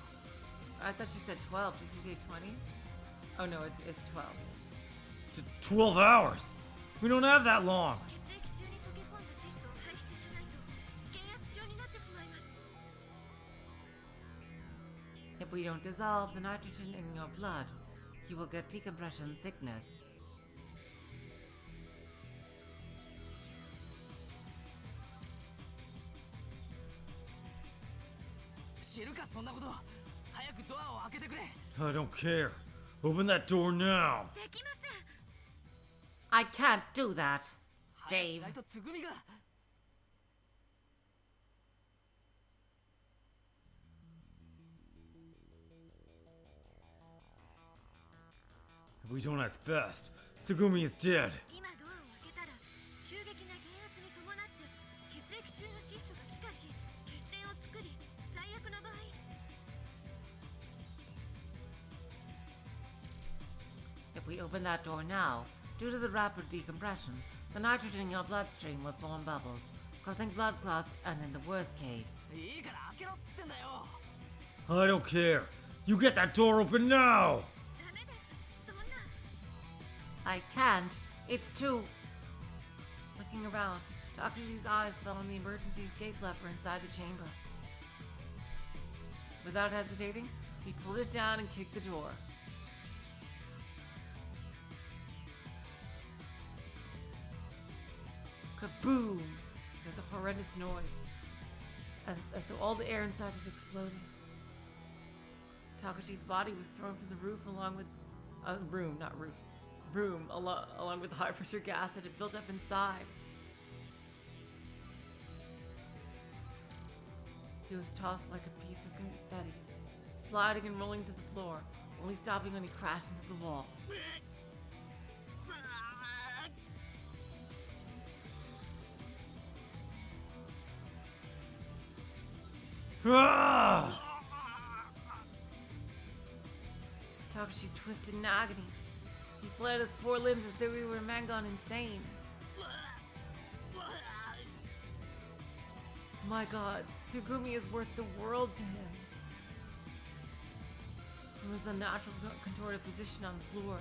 I thought she said 12. Did she say 20? Oh no, it's 12. 12 hours? We don't have that long. 血液中に溶け込んだ窒素を排出しないと減圧症になってしまいます If we don't dissolve the nitrogen in your blood, you will get decompression sickness. 知るかそんなこと。早くドアを開けてくれ。 I don't care. Open that door now. できません。 I can't do that, 早くし Dave. ないとつぐみが。 If we don't act fast, Tsugumi is dead. 今ドアを開けたら急激な減圧に伴って血液中の窒素が気化し血栓を作り、最悪の場合 If we open that door now, due to the rapid decompression, the nitrogen in your bloodstream will form bubbles, causing blood clots and, in the worst case, いいから開けろっつってんだよ。 I don't care. You get that door open now. ダメです。そんな I can't. It's too. Looking around, Takashi's eyes fell on the emergency escape lever inside the chamber. Without hesitating, he pulled it down and kicked the door. Kaboom! There's a horrendous noise, as though all the air inside had exploded. Takashi's body was thrown from the roof along with along with the high pressure gas that had built up inside. He was tossed like a piece of confetti, sliding and rolling to the floor, only stopping when he crashed into the wall. Ah! Takashi twisted in agony. He fled his four limbs as though he were a man gone insane. My god, Tsugumi is worth the world to him. From his unnatural contorted position on the floor,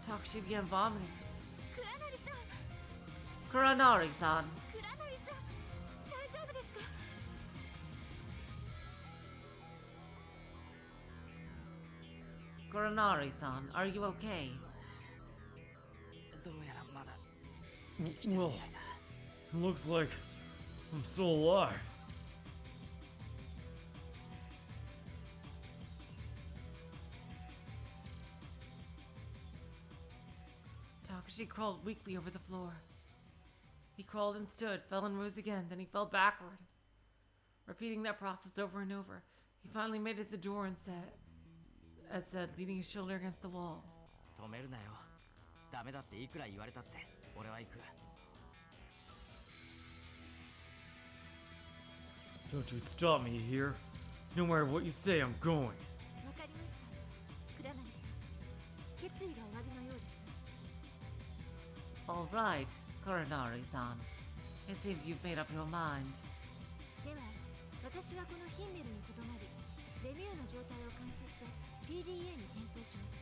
Takashi began vomiting. 倉成さん Kuranari-san, 倉成さん大丈夫ですか Kuranari-san, are you okay? どうやらまだ Well, it looks like I'm still alive. Takashi crawled weakly over the floor. He crawled and stood, fell and rose again, then he fell backward. Repeating that process over and over, he finally made it to the door and said, leaning his shoulder against the wall. 止めるなよ。ダメだっていくら言われたって俺は行く。 Don't you stop me here. No matter what you say, I'm going. わかりました倉成さん決意がおありのようですね All right, Kuranari-san. It seems you've made up your mind. では私はこのヒンメルにとどまりレミューの状態を監視して PDA に転送します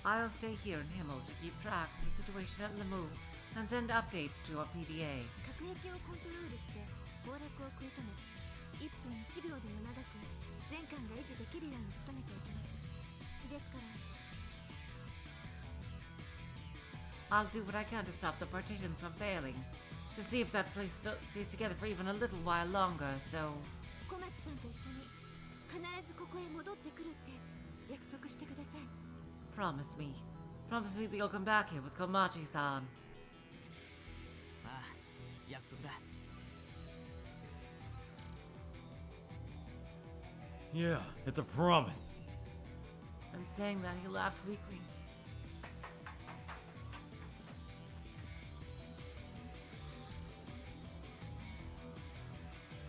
I'll stay here in Himmel to keep track of the situation at the move and send updates to our PDA. 核壁をコントロールして崩落を食い止め1分1秒でも長く全艦が維持できるように努めておきますですから I'll do what I can to stop the partitions from failing, to see if that place stays together for even a little while longer, so... 小町さんと一緒に必ずここへ戻ってくるって約束してください Promise me. Promise me that you'll come back here with Komachi-san. ああ約束だ。 Yeah, it's a promise. And saying that, he laughed weakly.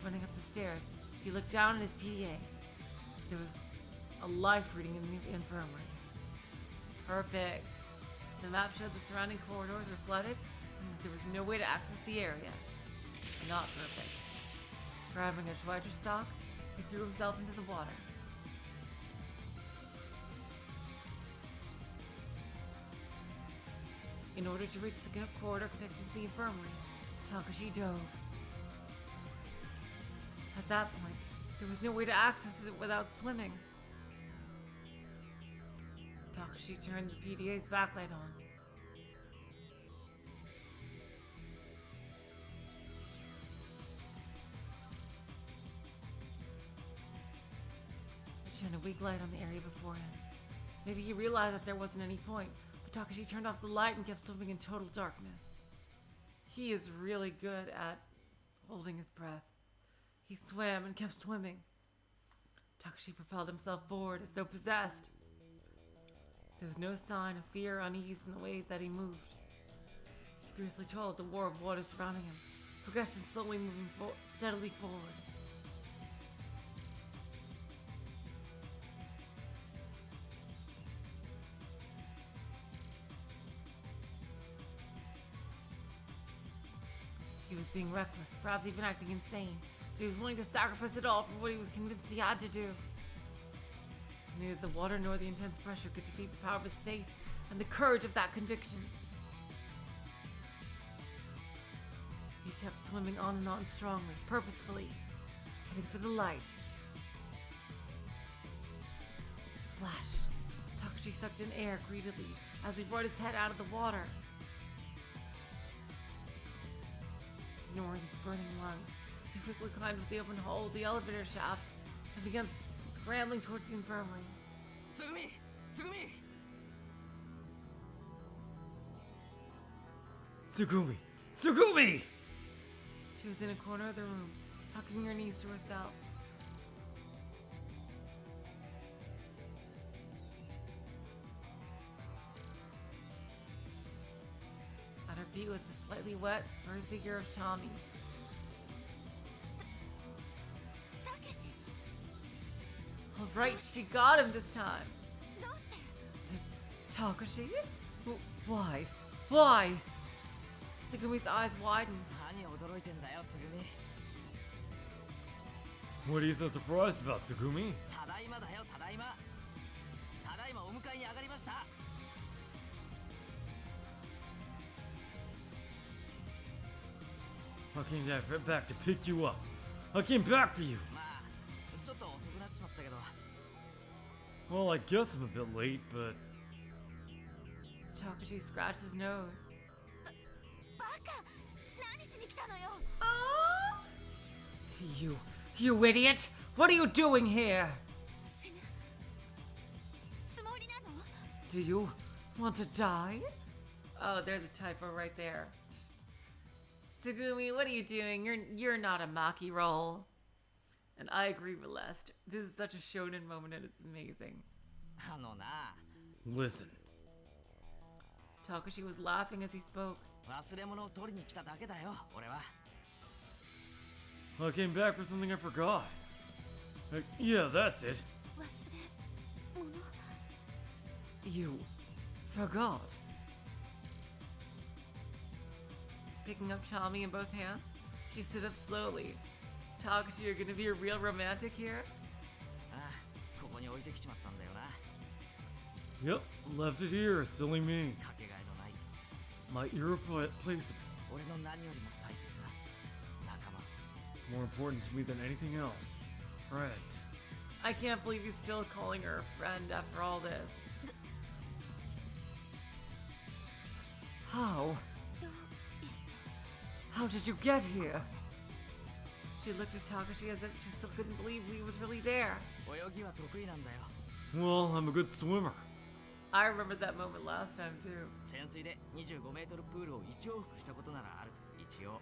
Running up the stairs, he looked down at his PDA. There was a life reading in the infirmary. Perfect. The map showed the surrounding corridors were flooded, and that there was no way to access the area. Not perfect. Grabbing a Schweiter stock, he threw himself into the water. In order to reach the corridor connected to the infirmary, Takashi dove. At that point, there was no way to access it without swimming. Takashi turned the PDA's backlight on. shined a weak light on the area before him. Maybe he realized that there wasn't any point, but Takeshi turned off the light and kept swimming in total darkness. He is really good at holding his breath. He swam and kept swimming. Takeshi propelled himself forward as though possessed. There was no sign of fear or unease in the way that he moved. He fiercely told the war of water surrounding him, progressing slowly moving steadily forward. He was being reckless, perhaps even acting insane, but he was willing to sacrifice it all for what he was convinced he had to do. Neither the water nor the intense pressure could defeat the power of his faith and the courage of that conviction. He kept swimming on and on strongly, purposefully, heading for the light. Splash! Takeshi sucked in air greedily as he brought his head out of the water. Ignoring his burning lungs, he quickly climbed up the open hole of the elevator shaft and began scrambling towards the infirmary. Tsugumi! Tsugumi! Tsugumi! Tsugumi! She was in a corner of the room, hugging her knees to herself. At her feet was a slightly wet, furry figure of Tommy. Takeshi! All right, she got him this time. どうして Takeshi? Why? Why? Tsugumi's eyes widened. 何驚いてんだよつぐみ What are you so surprised about, Tsugumi? ただいまだよただいまただいまお迎えに上がりました How came I back to pick you up? I came back for you. まあちょっと遅くなっちまったけど Well, I guess I'm a bit late, but Takeshi scratched his nose. バカ何しに来たのよ You idiot! What are you doing here? 死ぬつもりなの Do you want to die? Oh, there's a typo right there. Tsugumi, what are you doing? You're not a Maki roll. And I agree with Lest. This is such a shonen moment and it's amazing. あのな listen. Takeshi was laughing as he spoke. 忘れ物を取りに来ただけだよ俺は I came back for something I forgot. Yeah, that's it. 忘れ物 You forgot. Picking up Chami in both hands, she stood up slowly. Takeshi, you're gonna be a real romantic here? ああここに置いてきちまったんだよな Yep, left it here, silly me. かけがえのない My irreplaceable. 俺の何よりも大切な仲間 More important to me than anything else. Friend. I can't believe he's still calling her a friend after all this. How? どう How did you get here? She looked at Takeshi as if she still couldn't believe he was really there. 泳ぎは得意なんだよ Well, I'm a good swimmer. I remembered that moment last time too. 潜水で25メートルプールを1往復したことならある一応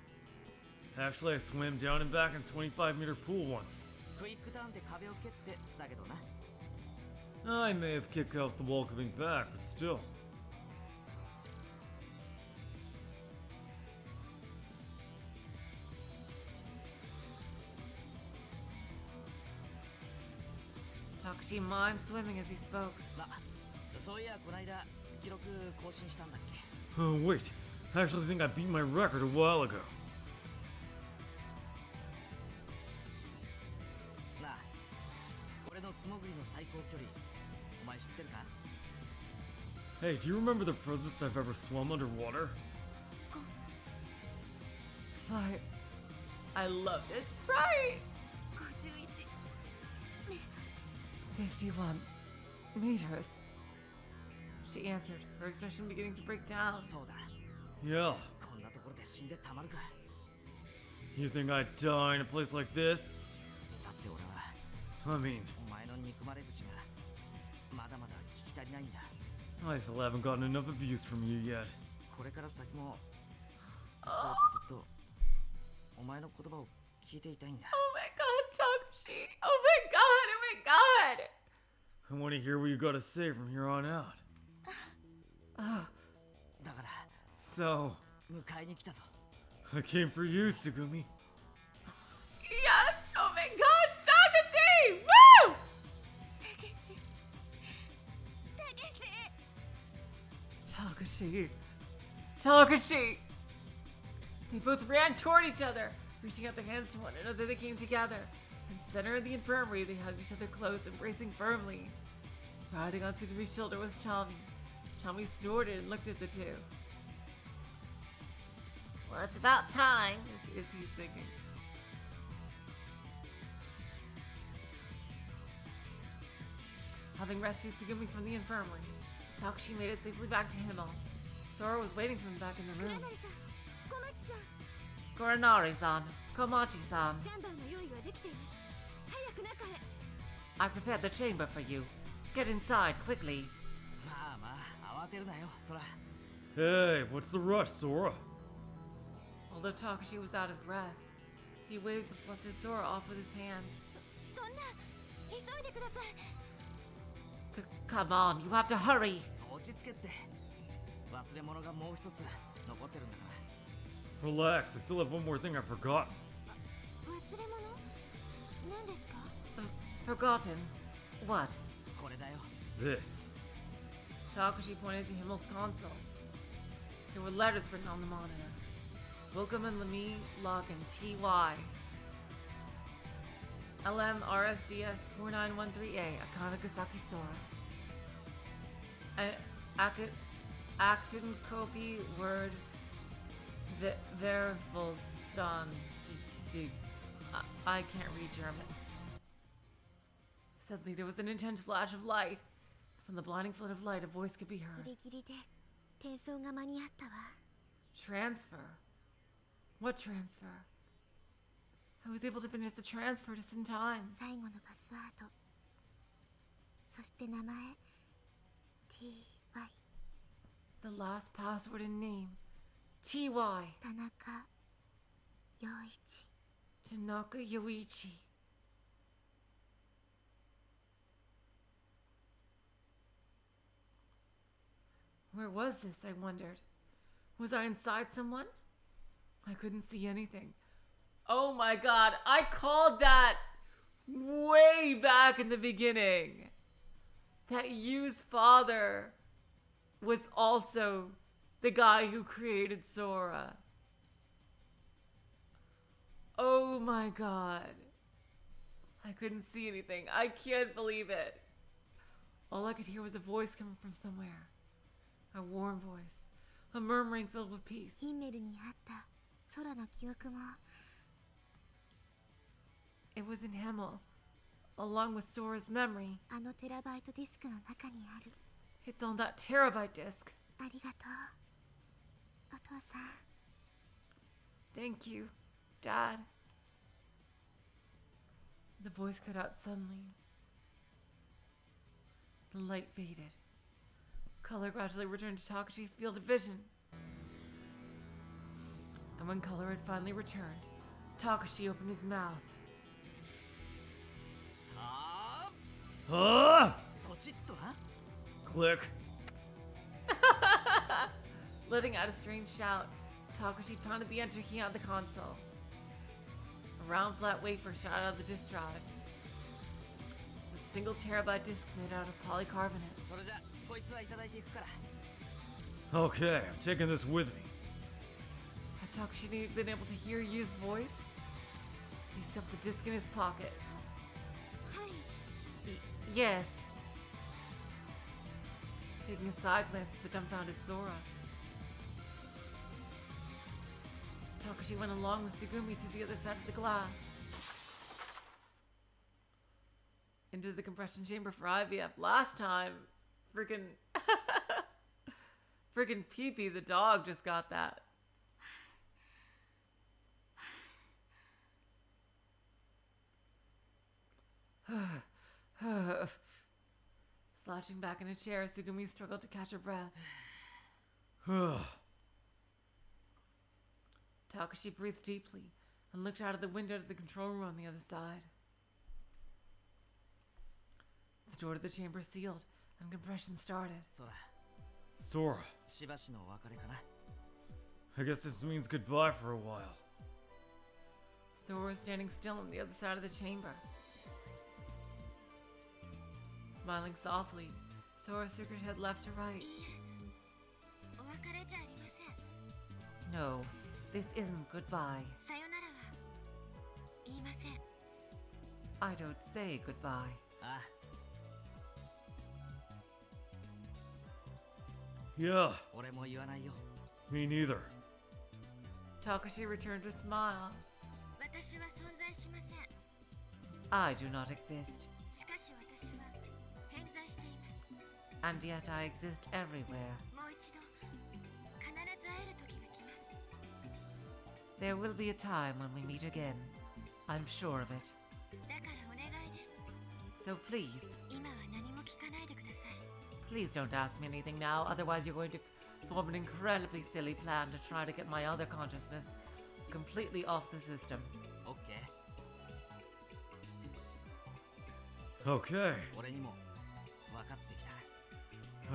Actually, I swam down and back in a 25-meter pool once. クイックターンで壁を蹴ってだけどな I may have kicked out the wall coming back, but still. Takeshi mimed swimming as he spoke. まそういやこないだ記録更新したんだっけ Oh, wait. I actually think I beat my record a while ago. なあ俺の素潜りの最高距離お前知ってるか Hey, do you remember the furthest I've ever swum underwater? I love this sprite! 51メートル 51 meters. She answered, her expression beginning to break down. そうだ Yeah. こんなところで死んでたまるか You think I'd die in a place like this? だって俺は I mean, お前の憎まれ口がまだまだ聞き足りないんだ。 I still haven't gotten enough abuse from you yet. これから先もずっとお前の言葉を聞いていたいんだ。 Oh my god, Takeshi! Oh my god, oh my god! I want to hear what you gotta say from here on out. だから So, 迎えに来たぞ。 I came for you, Tsugumi. Yes! Oh my god, Takeshi! Woo! たけし、たけし。 Takeshi. Takeshi! They both ran toward each other, reaching out their hands to one another. They came together. In the center of the infirmary, they hugged each other close, embracing firmly. Riding on Tsugumi's shoulder was Chami. Chami snorted and looked at the two. Well, it's about time, is he's thinking. Having rescued Tsugumi from the infirmary, Takeshi made it safely back to Himmel. Sora was waiting for him back in the room. 倉成さん、小町さん。 Koronari-san, Komachi-san, チャンバーの用意はできています。早く中へ。 I prepared the chamber for you. Get inside, quickly. まあまあ慌てるなよ、そら。 Hey, what's the rush, Sora? Although Takeshi was out of breath, he waved the flustered Sora off with his hands. そんな、急いでください。 Come on, you have to hurry. 落ち着けって。忘れ物がもう一つ残ってるんだから。 Relax, I still have one more thing I've forgotten. 忘れ物？何ですか？ Forgotten. What? これだよ。 This. Takeshi pointed to Himmel's console. There were letters written on the monitor. Welcome and Lami, Lock, and TY. LM RSDS 4913A, Akanagasaki Sora. Acton copy word Vervolstan. I can't read German. Suddenly there was an intense flash of light. From the blinding flood of light, a voice could be ギ heard. リギリで転送が間に合ったわ。 Transfer? What transfer? I was able to finish the transfer just in time. 最後のパスワード。そして名前 TY The last password and name. TY. 田中陽一。 Tanaka Yoichi. Where was this, I wondered? Was I inside someone? I couldn't see anything. Oh my god, I called that way back in the beginning. That Yu's father was also the guy who created Sora. Oh my god. I couldn't see anything. I can't believe it. All I could hear was a voice coming from somewhere. A warm voice. A murmuring filled with peace. ヒンメルにあった空の記憶も It was in Himmel, along with Sora's memory. あのテラバイトディスクの中にある。 It's on that terabyte disk. ありがとう。お父さん。 Thank you, Dad. The voice cut out suddenly. The light faded. Color gradually returned to Takeshi's field of vision. And when color had finally returned, Takeshi opened his mouth. はあ Ah! ポチッとな。 Click. Letting out a strange shout, Takeshi pounded the enter key on the console. A round flat wafer shot out of the disk drive. A single terabyte disk made out of polycarbonate. それじゃこいつはいただいていくから。 Okay, I'm taking this with me. Had Takeshi been able to hear Yu's voice? He stuffed the disc in his pocket. はい。 Yes. Taking a side glance at the dumbfounded Sora. Takeshi went along with Tsugumi to the other side of the glass. Into the compression chamber for IVF. Last time, freaking Pee-Pee the dog just got that. Slouching back in a chair, Tsugumi struggled to catch her breath. Takeshi breathed deeply and looked out of the window to the control room on the other side. The door to the chamber sealed and compression started. Sora, しばしのお別れかな。 I guess this means goodbye for a while. Sora was standing still on the other side of the chamber. Smiling softly, Sora shook her head left to right. お別れじゃありません。 No, this isn't goodbye. さよならは言いません。 I don't say goodbye. あ Yeah, 俺も言わないよ。 me neither. Takeshi returned a smile. 私は存在しません。 I do not exist, しかし私は偏在しています。 and yet I exist everywhere. もう一度必ず会える時が来ます。 There will be a time when we meet again. I'm sure of it. だからお願いです。 So please, 今は何も聞かないでください。 please don't ask me anything now, otherwise you're going to form an incredibly silly plan to try to get my other consciousness completely off the system. オッケー。 Okay, 俺にも分かってきた。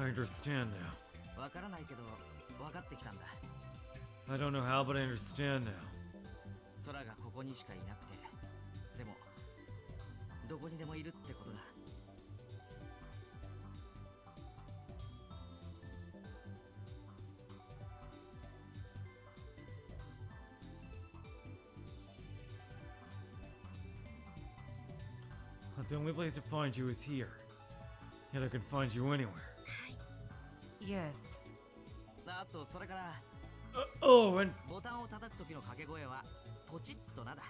I understand now. 分からないけど分かってきたんだ。 I don't know how, but I understand now. 空がここにしかいなくて、でもどこにでもいるってことだ。 But the only place to find you is here. Yet I can find you anywhere. Yes, あとそれから Oh, and ボタンを叩く時の掛け声はポチッとなだ。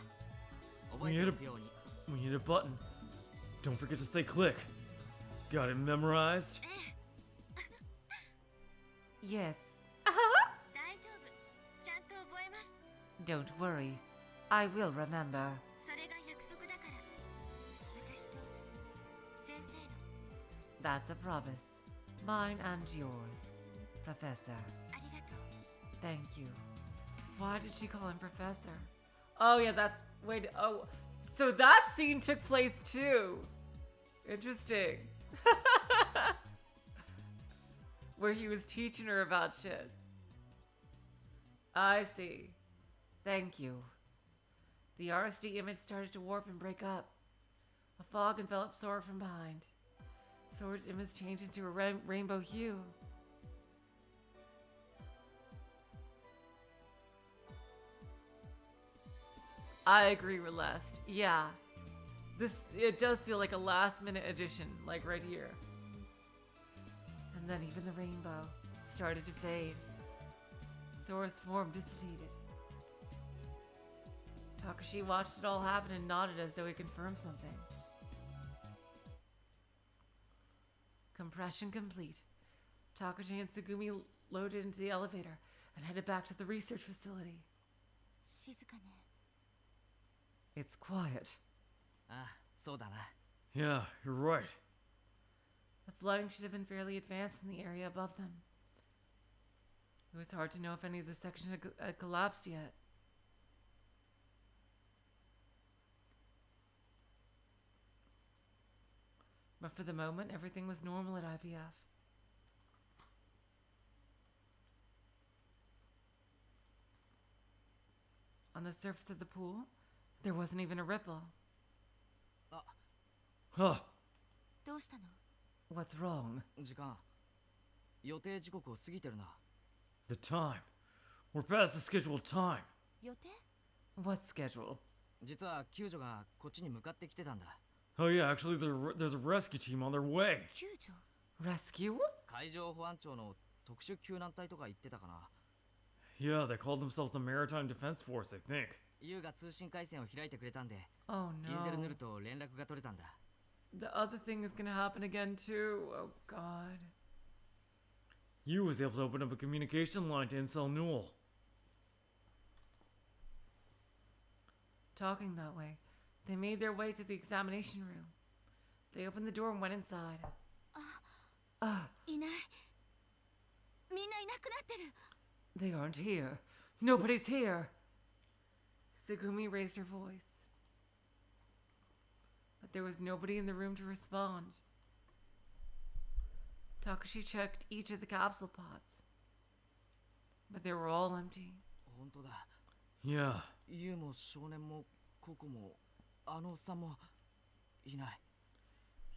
覚えておくように。 when you hit a button, don't forget to say click. Got it memorized? yes. 大丈夫。ちゃんと覚えます。 Don't worry. I will remember. それが約束だから。私と先生の That's a promise. Mine and yours, Professor. ありがとう。 Thank you. Why did she call him Professor? Oh, yeah, that's. Wait, oh. So that scene took place too. Interesting. Where he was teaching her about shit. I see. Thank you. The RSD image started to warp and break up. A fog enveloped Sora from behind. Sora's image changed into a rainbow hue. I agree with Lest. Yeah. It does feel like a last minute addition, like right here. And then even the rainbow started to fade. Sora's form dissipated. Takeshi watched it all happen and nodded as though he confirmed something. Compression complete. Takeshi and Tsugumi loaded into the elevator and headed back to the research facility. 静かね。 It's quiet. ああ、そうだな。 Yeah, you're right. The flooding should have been fairly advanced in the area above them. It was hard to know if any of the sections had collapsed yet. But for the moment, everything was normal at IVF. On the surface of the pool, there wasn't even a ripple. Huh. どうしたの？ What's wrong? 時間。予定時刻を過ぎてるな。 The time. We're past the scheduled time. 予定？ What schedule? 実は救助がこっちに向かってきてたんだ。 Oh yeah, actually there's a rescue team on their way. 救助？ Rescue? 海上保安庁の特殊救難隊とか言ってたかな。 Yeah, they called themselves the Maritime Defense Force, I think. ユウが通信回線を開いてくれたんで、 Oh インゼルヌ no. ルと連絡が取れたんだ。 The other thing is gonna happen again too. Oh god. You was able to open up a communication line to Incel Newell. Talking that way, they made their way to the examination room. They opened the door and went inside. いない。みんないなくなってる。 They aren't here. Nobody's here. Tsugumi raised her voice. But there was nobody in the room to respond. Takeshi checked each of the capsule pods. But they were all empty. 本当だ。 Yeah. ユウも少年もココもあのおっさんもいない。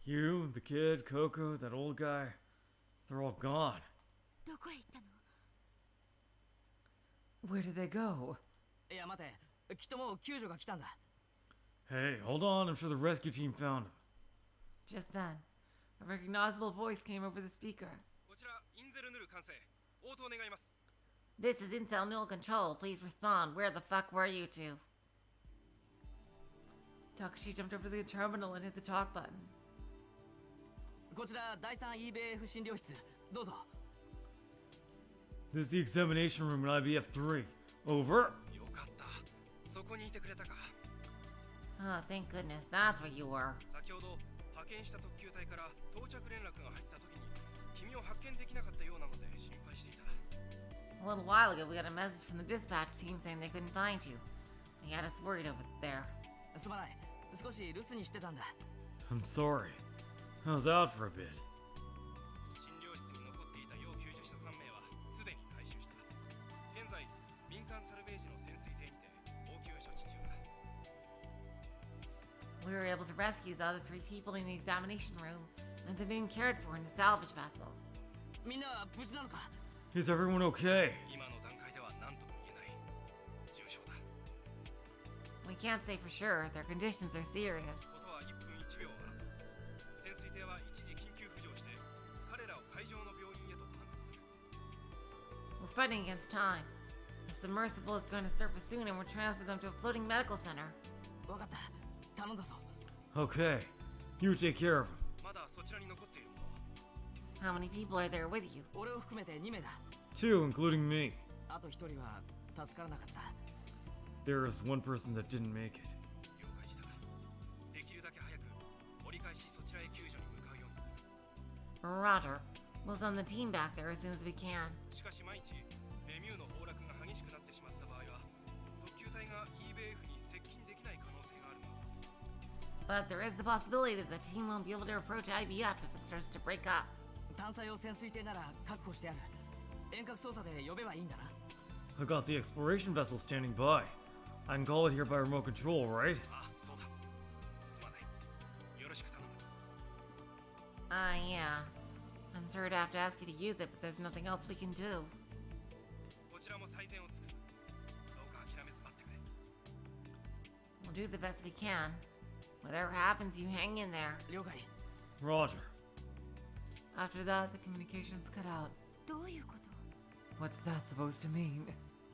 You, the kid, Coco, that old guy, they're all gone. どこへ行ったの？ Where did they go? いや待て、きっともう救助が来たんだ。 Hey, hold on, I'm sure the rescue team found him. Just then, a recognizable voice came over the speaker. こちらインゼルヌル管制応答願います。 This is Intel Null Control. Please respond. Where the fuck were you two? Takeshi jumped over to the terminal and hit the talk button. こちら第3 EBF 診療室、どうぞ。 This is the examination room in IBF3. Over. よかった。そこにいてくれたか。 Oh, thank goodness. That's where you were. 先ほど派遣した特急隊から到着連絡が入った時に君を発見できなかったようなので心配していた。 A little while ago, we got a message from the dispatch team saying they couldn't find you. They had us worried over there. すまない。少し留守にしてたんだ。 I'm sorry. I was out for a bit. 診療室に残っていた要救助者3名はすでに回収した。現在民間サルベージの潜水艇にて応急処置中だ。 We were able to rescue the other 3 people in the examination room, and they're being cared for in the salvage vessel. みんなは無事なのか？ Is everyone okay? 今の段階では何とも言えない。重傷だ。 We can't say for sure. Their conditions are serious. ことは1分1秒を争う。潜水艇は一時緊急浮上して彼らを海上の病院へと搬送する。 We're fighting against time. The submersible is going to surface soon, and we'll transfer them to a floating medical center. わかった。頼んだぞ。 Okay. You take care of him. まだそちらに残っているものは How many people are there with you? 俺を含めて2名だ。 2, including me. あと1人は助からなかった。 There is one person that didn't make it. 了解した。できるだけ早く折り返しそちらへ救助に向かうようにする。 Roger. We'll send the team back there as soon as we can. しかし万一レミューの崩落が激しくなってしまった場合は特急隊が EBF に接近できない可能性があるが But there is the possibility that the team won't be able to approach IBF if it starts to break up. 探査用潜水艇なら確保してある。遠隔操作で呼べばいいんだな。 I got the exploration vessel standing by. I can call it here by remote control, right? あ、そうだ。すまない。よろしく頼む。 Yeah. I'm sorry to have to ask you to use it, but there's nothing else we can do. こちらも最善を尽くす。どうか諦めず待ってくれ。 We'll do the best we can. Whatever happens, you hang in there. 了解。 Roger. After that, the communications cut out. どういうこと？ What's that supposed to mean?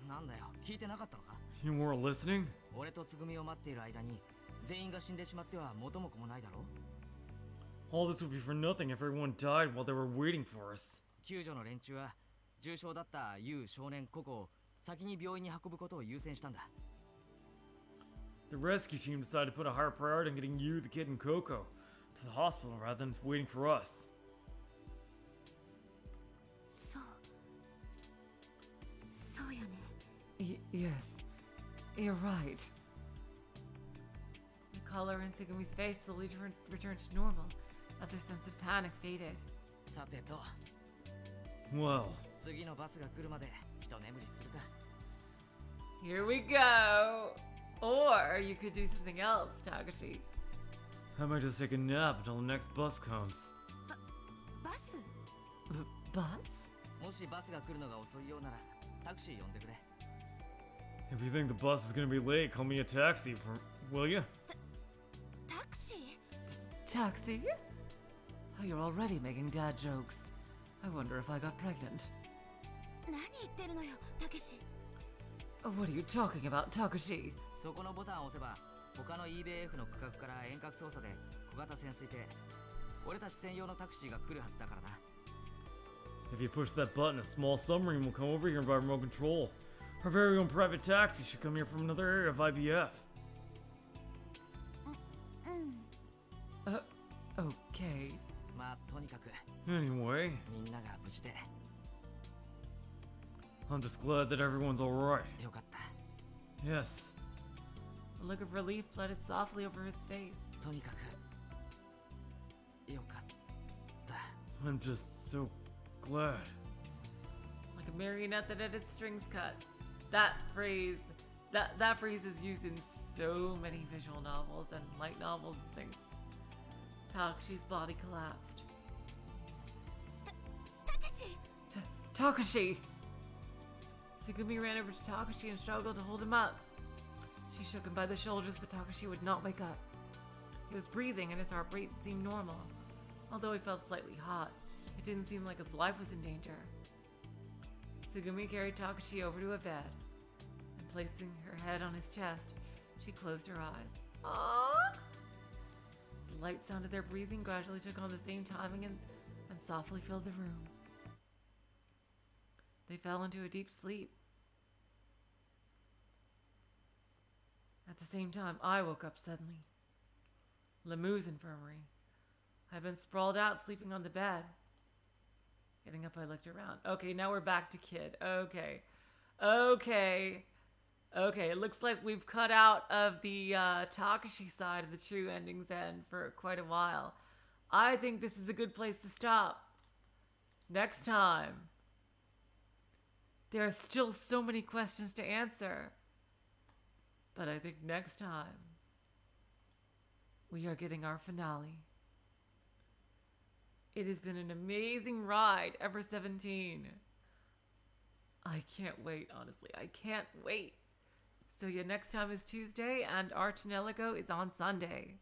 なんだよ、聞いてなかったのか？ You weren't listening? 俺とつぐみを待っている間に全員が死んでしまっては元も子もないだろ。 All this would be for nothing if everyone died while they were waiting for us. 救助の連中は重傷だったユウ少年ココを先に病院に運ぶことを優先したんだ。 The rescue team decided to put a higher priority on getting you, the kid, and Coco to the hospital rather than waiting for us. そう。そうよね。 Yes. You're right. The color in Tsugumi's face slowly returned to normal as her sense of panic faded. さてと、 Well, 次のバスが来るまで一眠りするか。 Here we go! Or you could do something else, Takeshi. I might just take a nap until the next bus comes. バス？ Bus? もしバスが来るのが遅いようならタクシー呼んでくれ。 If you think the bus is gonna be late, call me a taxi, will you? タクシー？ Taxi? Oh, you're already making dad jokes. I wonder if I got pregnant. 何言ってるのよ、たけし。 What are you talking about, Takeshi? そこのボタンを押せば他の EBF の区画から遠隔操作で小型潜水艇、俺たち専用のタクシーが来るはずだからな。 If you push that button, a small submarine will come over here by remote control. Our very own private taxi should come here from another area of IBF. うん。 Okay. まあとにかく Anyway, みんなが無事で I'm just glad that everyone's alright. よかった。 Yes. A look of relief flooded softly over his face. とにかくよかった。 I'm just so glad. Like a marionette that had its strings cut. That phrase is used in so many visual novels and light novels and things. Takashi's body collapsed. Takashi! Tsugumi ran over to Takashi and struggled to hold him up. She shook him by the shoulders, but Takashi would not wake up. He was breathing and his heart rate seemed normal. Although he felt slightly hot, it didn't seem like his life was in danger. Tsugumi carried Takashi over to a bed, and placing her head on his chest, she closed her eyes. Aww! The light sound of their breathing gradually took on the same timing and softly filled the room. They fell into a deep sleep. At the same time, I woke up suddenly. Lemoo's infirmary. I've been sprawled out, sleeping on the bed. Getting up, I looked around. Okay, now we're back to Kid. Okay. It looks like we've cut out of the Takashi side of the true ending's end for quite a while. I think this is a good place to stop. Next time. There are still so many questions to answer. But I think next time, we are getting our finale. It has been an amazing ride, Ever17. I can't wait, honestly. I can't wait. So yeah, next time is Tuesday, and Arch Nelico is on Sunday.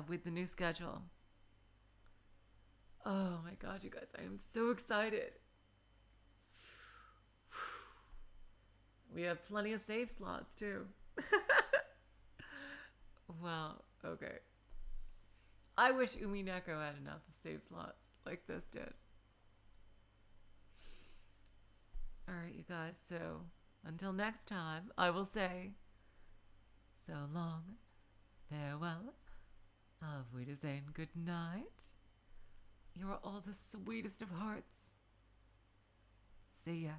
With the new schedule. Oh my god, you guys, I am so excited. We have plenty of save slots, too. Wow, okay. I wish Umineko had enough save slots like this did. Alright, you guys, so until next time, I will say so long, farewell, auf Wiedersehen, good night. You are all the sweetest of hearts. See ya.